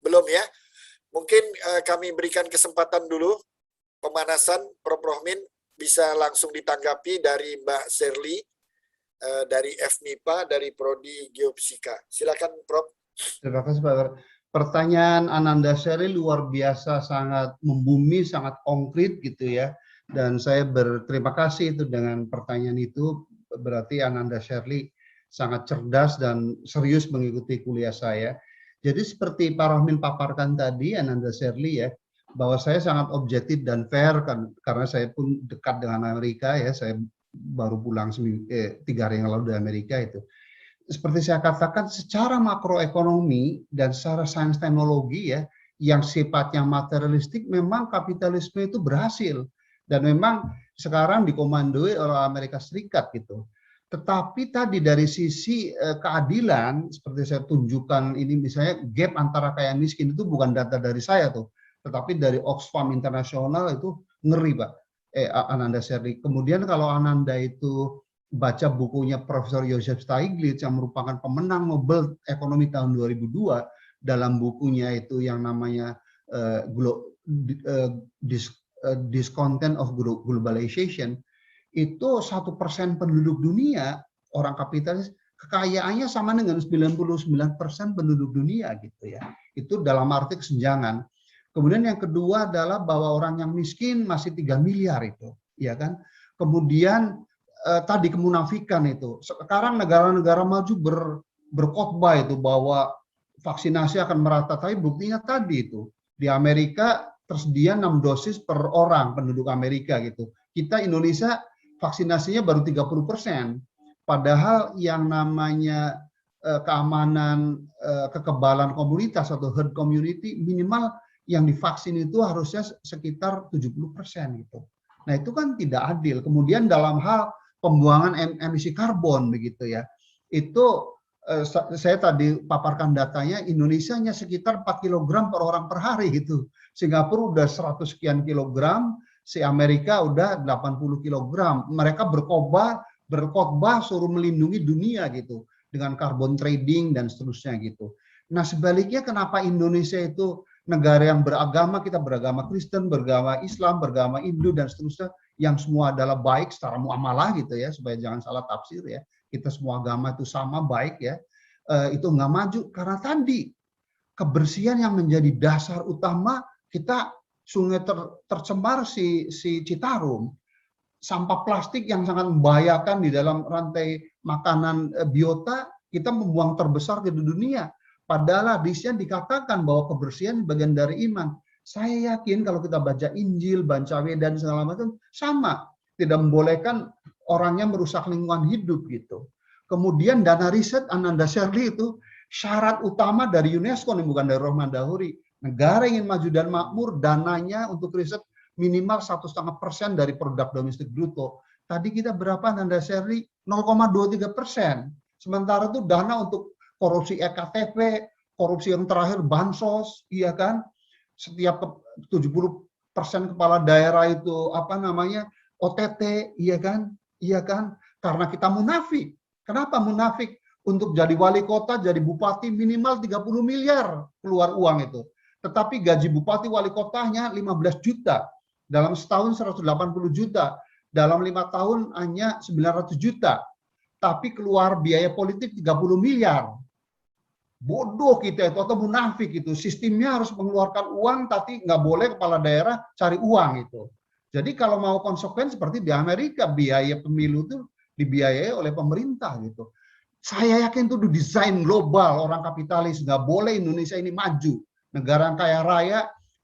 Belum ya? Mungkin kami berikan kesempatan dulu, pemanasan, Prof. Rohmin bisa langsung ditanggapi dari Mbak Shirley, dari FMIPA, dari Prodi Geofisika. Silakan, Prof. Terima kasih, Pak. Pertanyaan Ananda Shirley luar biasa, sangat membumi, sangat konkret gitu ya. Dan saya berterima kasih itu dengan pertanyaan itu. Berarti Ananda Shirley sangat cerdas dan serius mengikuti kuliah saya. Jadi seperti Pak Rohmin paparkan tadi, Ananda Shirley ya, bahwa saya sangat objektif dan fair kan, karena saya pun dekat dengan Amerika ya. Saya baru pulang 3 hari yang lalu dari Amerika itu. Seperti saya katakan, secara makroekonomi dan secara sains teknologi ya, yang sifatnya materialistik, memang kapitalisme itu berhasil dan memang sekarang dikomandoi oleh Amerika Serikat gitu. Tetapi tadi dari sisi keadilan, seperti saya tunjukkan ini misalnya gap antara kaya miskin itu bukan data dari saya tuh, tetapi dari Oxfam Internasional itu ngeri Pak. Ananda Shirley. Kemudian kalau Ananda itu baca bukunya Profesor Joseph Stiglitz yang merupakan pemenang Nobel Ekonomi tahun 2002, dalam bukunya itu yang namanya Discontent of Globalization, itu 1% penduduk dunia orang kapitalis kekayaannya sama dengan 99% penduduk dunia gitu ya. Itu dalam arti kesenjangan. Kemudian yang kedua adalah bahwa orang yang miskin masih 3 miliar itu, ya kan. Kemudian tadi kemunafikan itu. Sekarang negara-negara maju berkhotbah itu bahwa vaksinasi akan merata, tapi buktinya tadi itu di Amerika tersedia 6 dosis per orang penduduk Amerika gitu. Kita Indonesia vaksinasinya baru 30%. Padahal yang namanya keamanan kekebalan komunitas atau herd community minimal yang divaksin itu harusnya sekitar 70% gitu. Nah, itu kan tidak adil. Kemudian dalam hal pembuangan emisi karbon begitu ya. Itu saya tadi paparkan datanya, Indonesia hanya sekitar 4 kg per orang per hari gitu. Singapura udah 100 sekian kilogram, si Amerika udah 80 kg. Mereka berkhotbah suruh melindungi dunia gitu dengan carbon trading dan seterusnya gitu. Nah, sebaliknya kenapa Indonesia itu negara yang beragama, kita beragama Kristen, beragama Islam, beragama Hindu dan seterusnya, yang semua adalah baik secara muamalah gitu ya, supaya jangan salah tafsir ya. Kita semua agama itu sama baik ya. Itu nggak maju karena tadi kebersihan yang menjadi dasar utama kita, sungai tercemar si Citarum, sampah plastik yang sangat membahayakan di dalam rantai makanan biota, kita membuang terbesar di dunia. Padahal hadisnya dikatakan bahwa kebersihan bagian dari iman. Saya yakin kalau kita baca Injil, baca Weda dan segala macam, sama. Tidak membolehkan orangnya merusak lingkungan hidup gitu. Kemudian dana riset Ananda Shirley itu syarat utama dari UNESCO, bukan dari Rohman Dahuri. Negara ingin maju dan makmur, dananya untuk riset minimal 1,5% dari produk domestik bruto. Tadi kita berapa Ananda Shirley? 0,23%. Sementara itu dana untuk korupsi EKTP, korupsi yang terakhir bansos, iya kan? Setiap 70% kepala daerah itu apa namanya? OTT, iya kan? Iya kan? Karena kita munafik. Kenapa munafik? Untuk jadi wali kota, jadi bupati minimal 30 miliar keluar uang itu. Tetapi gaji bupati wali kotanya 15 juta. Dalam setahun 180 juta. Dalam 5 tahun hanya 900 juta. Tapi keluar biaya politik 30 miliar. Bodoh kita itu atau munafik itu. Sistemnya harus mengeluarkan uang tapi nggak boleh kepala daerah cari uang itu. Jadi kalau mau konsekuen seperti di Amerika, biaya pemilu itu dibiayai oleh pemerintah gitu. Saya yakin itu desain global orang kapitalis, nggak boleh Indonesia ini maju. Negara yang kaya raya,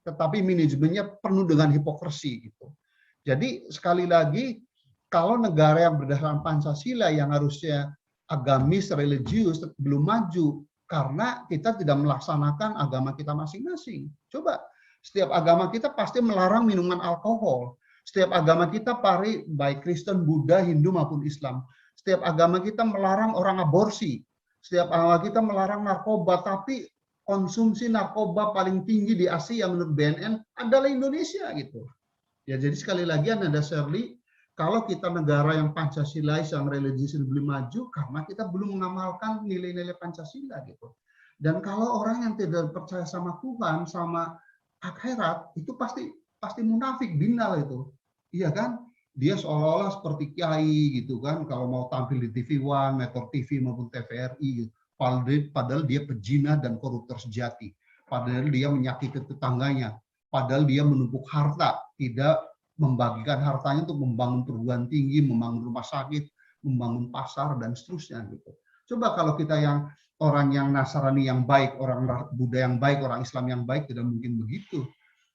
tetapi manajemennya penuh dengan hipokrisi gitu. Jadi sekali lagi, kalau negara yang berdasarkan Pancasila yang harusnya agamis, religius belum maju karena kita tidak melaksanakan agama kita masing-masing. Coba setiap agama kita pasti melarang minuman alkohol. Setiap agama kita baik Kristen, Buddha, Hindu maupun Islam. Setiap agama kita melarang orang aborsi. Setiap agama kita melarang narkoba, tapi konsumsi narkoba paling tinggi di Asia menurut BNN adalah Indonesia gitu. Ya, jadi sekali lagi Ananda Shirley, kalau kita negara yang Pancasilais, yang religius belum maju, karena kita belum mengamalkan nilai-nilai Pancasila gitu. Dan kalau orang yang tidak percaya sama Tuhan, sama akhirat, itu pasti munafik, binal itu. Iya kan? Dia seolah-olah seperti kiai gitu kan, kalau mau tampil di TV One, Metro TV maupun TVRI gitu. Padahal dia pezina dan koruptor sejati. Padahal dia menyakiti tetangganya. Padahal dia menumpuk harta, tidak membagikan hartanya untuk membangun perguruan tinggi, membangun rumah sakit, membangun pasar dan seterusnya gitu. Coba kalau kita yang orang yang Nasrani yang baik, orang Buddha yang baik, orang Islam yang baik, tidak mungkin begitu.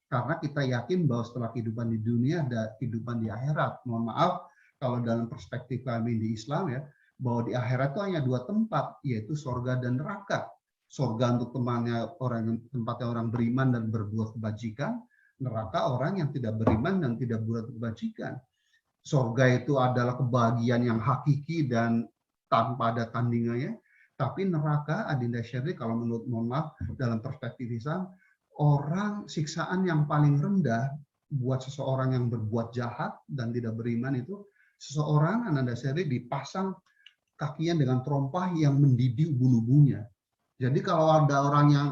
Karena kita yakin bahwa setelah kehidupan di dunia ada kehidupan di akhirat. Mohon maaf kalau dalam perspektif kami di Islam ya, bahwa di akhirat itu hanya 2 tempat, yaitu surga dan neraka. Surga untuk tempatnya orang beriman dan berbuat kebajikan, neraka orang yang tidak beriman dan tidak berbuat kebajikan. Surga itu adalah kebahagiaan yang hakiki dan tanpa ada tandingannya, tapi neraka, Adinda Shirley, kalau menurut mohon maaf dalam perspektif Islam, orang siksaan yang paling rendah buat seseorang yang berbuat jahat dan tidak beriman itu seseorang Ananda Seri dipasang kakinya dengan terompah yang mendidih ubun-ubunnya. Jadi kalau ada orang yang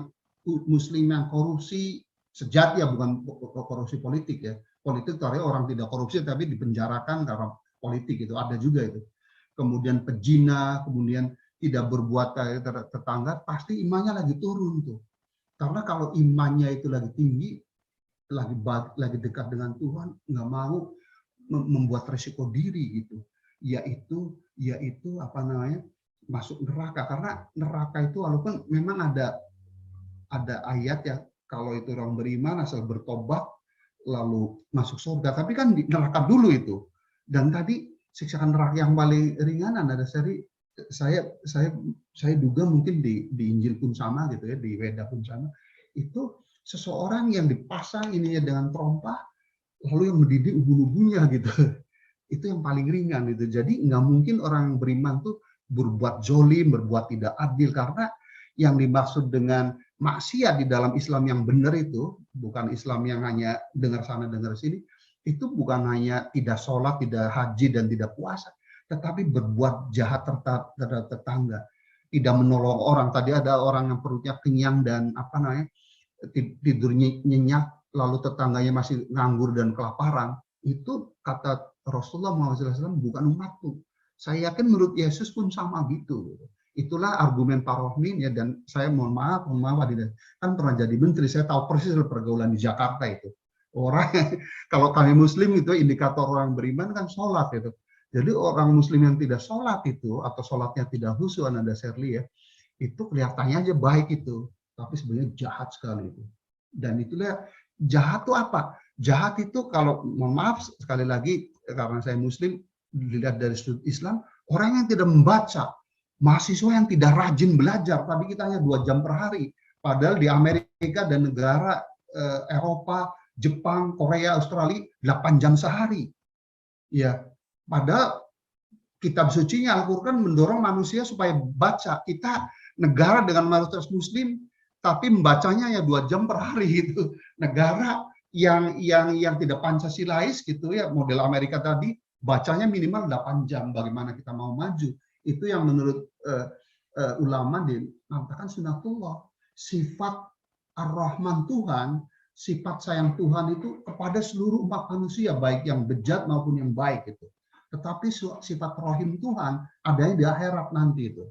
Muslim yang korupsi sejati, ya bukan korupsi politik ya. Politik itu artinya orang tidak korupsi tapi dipenjarakan karena politik, itu ada juga itu. Kemudian pezina, kemudian tidak berbuat kayak tetangga, pasti imannya lagi turun tuh. Karena kalau imannya itu lagi tinggi, lagi dekat dengan Tuhan, nggak mau membuat resiko diri gitu, yaitu apa namanya, masuk neraka. Karena neraka itu walaupun memang ada ayat ya, kalau itu orang beriman asal bertobat lalu masuk surga, tapi kan di neraka dulu itu. Dan tadi siksaan neraka yang paling ringan ada saya duga mungkin di Injil pun sama gitu ya, di Weda pun sama, itu seseorang yang dipasang ininya dengan terompah lalu yang mendidih ubun-ubunnya gitu. Itu yang paling ringan gitu. Jadi nggak mungkin orang beriman tuh berbuat zolim, berbuat tidak adil, karena yang dimaksud dengan maksiat di dalam Islam yang benar itu bukan Islam yang hanya dengar sana dengar sini, itu bukan hanya tidak sholat, tidak haji dan tidak puasa, tetapi berbuat jahat terhadap tetangga, tidak menolong orang. Tadi ada orang yang perutnya kenyang dan apa namanya, tidurnya nyenyak, lalu tetangganya masih nganggur dan kelaparan. Itu kata Rasulullah SAW, bukan umatku. Saya yakin menurut Yesus pun sama gitu. Itulah argumen Pak Rohmin ya, dan saya mohon maaf kan pernah jadi menteri, saya tahu persis pergaulan di Jakarta itu. Orang kalau kami Muslim itu indikator orang beriman kan sholat itu. Jadi orang Muslim yang tidak sholat itu atau sholatnya tidak khusyuk, Ananda Serli ya, itu kelihatannya aja baik itu, tapi sebenarnya jahat sekali itu. Dan itulah jahat itu apa? Jahat itu kalau mohon maaf sekali lagi karena saya Muslim, dilihat dari sudut Islam, orang yang tidak membaca, mahasiswa yang tidak rajin belajar, tadi kita hanya 2 jam per hari, padahal di Amerika dan negara Eropa, Jepang, Korea, Australia 8 jam sehari. Ya, padahal kitab sucinya Al-Qur'an mendorong manusia supaya baca. Kita negara dengan mayoritas Muslim tapi membacanya ya 2 jam per hari itu. Negara yang tidak Pancasilais gitu ya, model Amerika tadi, bacanya minimal 8 jam. Bagaimana kita mau maju? Itu yang menurut ulama dikatakan sunatullah. Sifat Ar-Rahman Tuhan, sifat sayang Tuhan itu kepada seluruh umat manusia, baik yang bejat maupun yang baik itu. Tetapi sifat Rahim Tuhan adanya di akhirat nanti itu.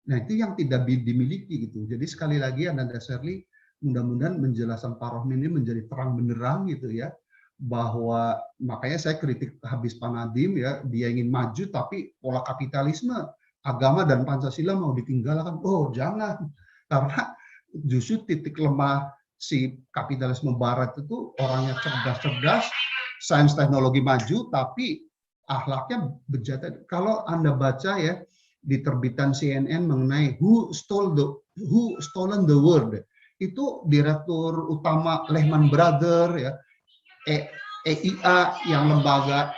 Nah, itu yang tidak dimiliki gitu. Jadi sekali lagi Ananda Serli, mudah-mudahan menjelaskan Pak Rohmin ini menjadi terang benderang gitu ya, bahwa makanya saya kritik habis Pak Nadiem ya, dia ingin maju tapi pola kapitalisme, agama dan Pancasila mau ditinggalkan. Oh jangan, karena justru titik lemah si kapitalisme barat itu orangnya cerdas-cerdas, sains teknologi maju, tapi akhlaknya bejat. Kalau Anda baca ya di terbitan CNN mengenai who stolen the world, itu direktur utama Lehman Brothers ya, EIA yang lembaga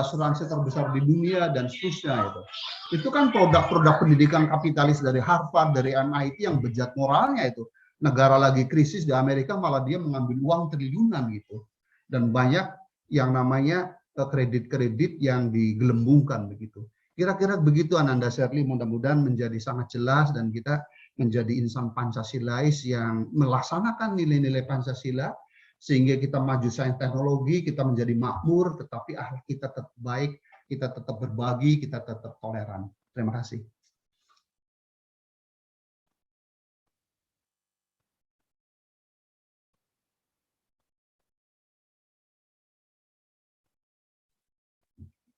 asuransi terbesar di dunia dan seterusnya itu kan produk-produk pendidikan kapitalis dari Harvard, dari MIT yang bejat moralnya itu. Negara lagi krisis di Amerika malah dia mengambil uang triliunan gitu, dan banyak yang namanya kredit-kredit yang digelembungkan begitu. Kira-kira begitu Ananda Serli, mudah-mudahan menjadi sangat jelas dan kita menjadi insan Pancasilais yang melaksanakan nilai-nilai Pancasila sehingga kita maju sains teknologi, kita menjadi makmur, tetapi akhlak kita tetap baik, kita tetap berbagi, kita tetap toleran. Terima kasih.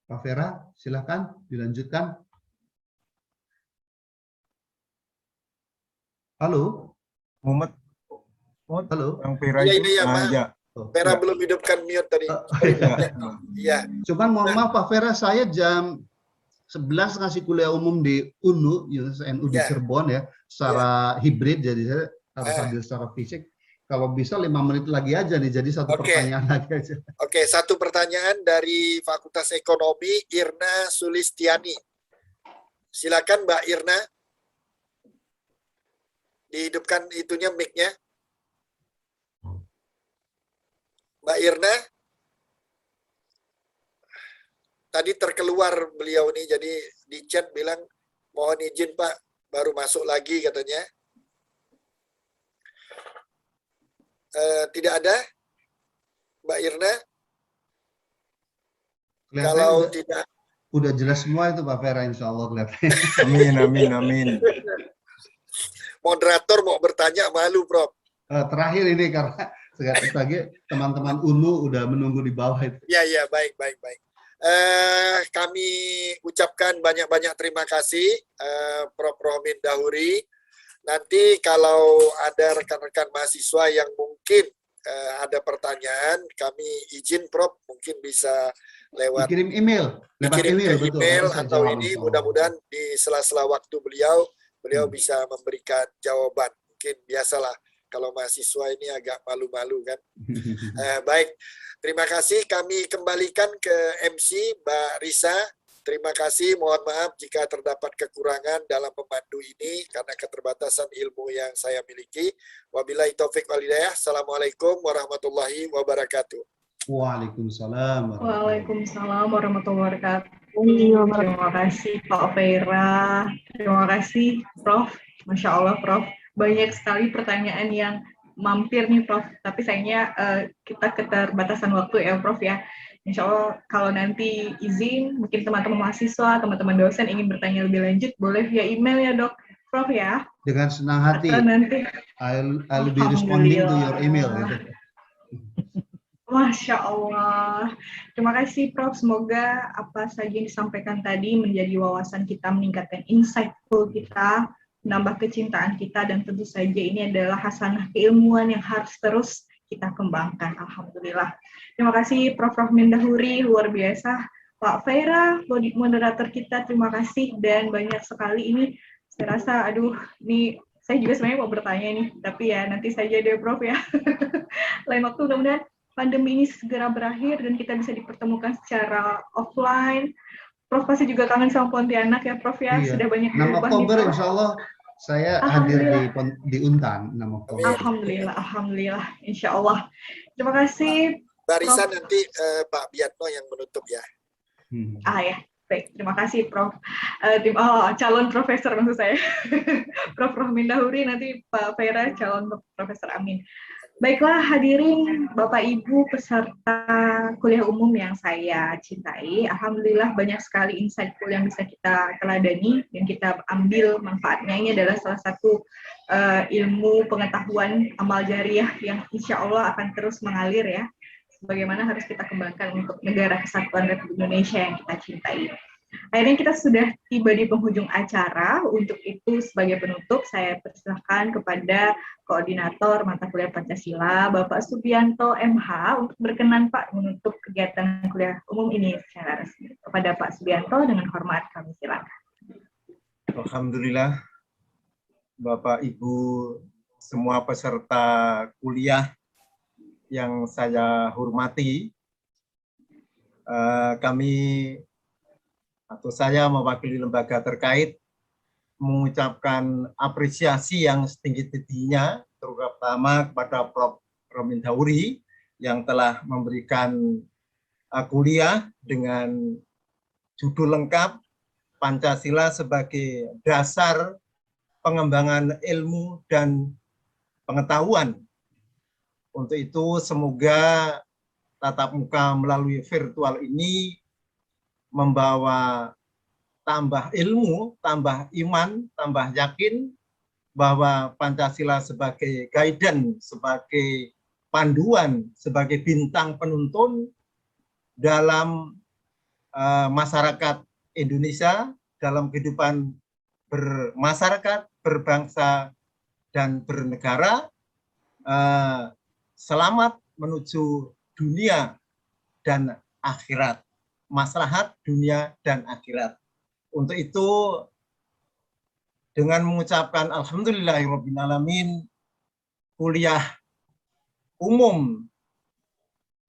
Pak Vera, silakan dilanjutkan. Halo. Muhammad. Halo. Yang Vera Iya, itu. ini ya, Pak. Ya. Vera belum hidupkan mute tadi. Iya. Cuman mohon maaf Pak Vera, saya jam 11 ngasih kuliah umum di UNU, NU di Cirebon ya, secara hibrid, jadi saya harus hadir secara fisik. Kalau bisa 5 menit lagi aja nih, jadi satu pertanyaan lagi aja. Oke, satu pertanyaan dari Fakultas Ekonomi, Irna Sulistiani. Silakan Mbak Irna. Dihidupkan itunya mic-nya. Mbak Irna. tadi terkeluar beliau nih, jadi di chat bilang mohon izin Pak, baru masuk lagi katanya. Tidak ada, Mbak Irna? Kelihatannya Kalau udah, tidak, udah jelas semua itu Pak Vera, insya Allah kelihatannya. Amin, amin, amin. moderator mau bertanya malu, Prof. Terakhir ini karena lagi teman-teman UNU udah menunggu di bawah itu. Ya, baik. Kami ucapkan banyak-banyak terima kasih Prof. Rohmin Dahuri. Nanti kalau ada rekan-rekan mahasiswa yang mungkin ada pertanyaan, kami izin Prof. mungkin bisa lewat Dikirim email, dikirim ke betul. email Nanti saya atau jawab, ini insya Allah. mudah-mudahan di sela-sela waktu beliau bisa memberikan jawaban. Mungkin biasalah kalau mahasiswa ini agak malu-malu kan. Baik, terima kasih. Kami kembalikan ke MC Mbak Risa. Terima kasih, mohon maaf jika terdapat kekurangan dalam memandu ini karena keterbatasan ilmu yang saya miliki. Wabillahi taufik wal hidayah. Assalamualaikum warahmatullahi wabarakatuh. Waalaikumsalam. Waalaikumsalam warahmatullahi wabarakatuh. Terima kasih Pak Vera. Terima kasih Prof. Masya Allah Prof. Banyak sekali pertanyaan yang mampir nih Prof. Tapi sayangnya kita keterbatasan waktu ya Prof ya. Insya Allah kalau nanti izin, mungkin teman-teman mahasiswa, teman-teman dosen ingin bertanya lebih lanjut, boleh via email ya Dok, Prof ya. Dengan senang hati. Atau nanti. I'll be responding to your email. Gitu. Masya Allah. Terima kasih Prof. Semoga apa saja yang disampaikan tadi menjadi wawasan kita, meningkatkan insightful kita, menambah kecintaan kita, dan tentu saja ini adalah hasanah keilmuan yang harus terus kita kembangkan. Alhamdulillah. Terima kasih Prof. Rohmin Dahuri, luar biasa. Pak Vera, moderator kita, terima kasih. Dan banyak sekali ini, saya rasa, ini saya juga sebenarnya mau bertanya nih, tapi ya nanti saja deh Prof ya. Lain waktu mudah-mudahan pandemi ini segera berakhir dan kita bisa dipertemukan secara offline. Prof pasti juga kangen sama Pontianak ya Prof ya, Iya. sudah banyak 6 berubah Oktober nih, Prof. insya Allah saya hadir di Untan 6 Oktober. Alhamdulillah, insya Allah. Terima kasih. Mbak Risa, nanti Pak Biatno yang menutup ya. Ya, baik. Terima kasih Prof. Calon profesor maksud saya. Prof. Rohmin Dahuri, nanti Pak Vera calon profesor, amin. Baiklah hadirin Bapak Ibu peserta kuliah umum yang saya cintai, alhamdulillah banyak sekali insightful yang bisa kita teladani dan kita ambil manfaatnya. Ini adalah salah satu ilmu pengetahuan amal jariah yang insya Allah akan terus mengalir ya. Bagaimana harus kita kembangkan untuk negara kesatuan Republik Indonesia yang kita cintai. Akhirnya kita sudah tiba di penghujung acara. Untuk itu sebagai penutup saya persilahkan kepada Koordinator Mata Kuliah Pancasila Bapak Subianto MH untuk berkenan Pak menutup kegiatan kuliah umum ini secara resmi. Kepada Pak Subianto dengan hormat kami silakan. Alhamdulillah, Bapak Ibu semua peserta kuliah yang saya hormati, kami atau saya mewakili lembaga terkait mengucapkan apresiasi yang setinggi-tingginya terutama kepada Prof. Rohmin Dahuri yang telah memberikan kuliah dengan judul lengkap Pancasila sebagai dasar pengembangan ilmu dan pengetahuan. Untuk itu semoga tatap muka melalui virtual ini membawa tambah ilmu, tambah iman, tambah yakin bahwa Pancasila sebagai guidance, sebagai panduan, sebagai bintang penuntun dalam masyarakat Indonesia, dalam kehidupan bermasyarakat, berbangsa, dan bernegara, selamat menuju dunia dan akhirat. Maslahat dunia dan akhirat. Untuk itu dengan mengucapkan alhamdulillahirrabbilalamin, kuliah umum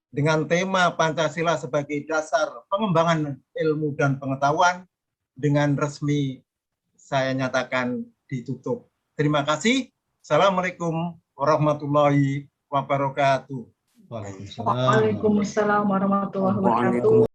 dengan tema Pancasila sebagai dasar pengembangan ilmu dan pengetahuan dengan resmi saya nyatakan ditutup. Terima kasih. Assalamualaikum warahmatullahi wabarakatuh. Waalaikumsalam warahmatullahi wabarakatuh.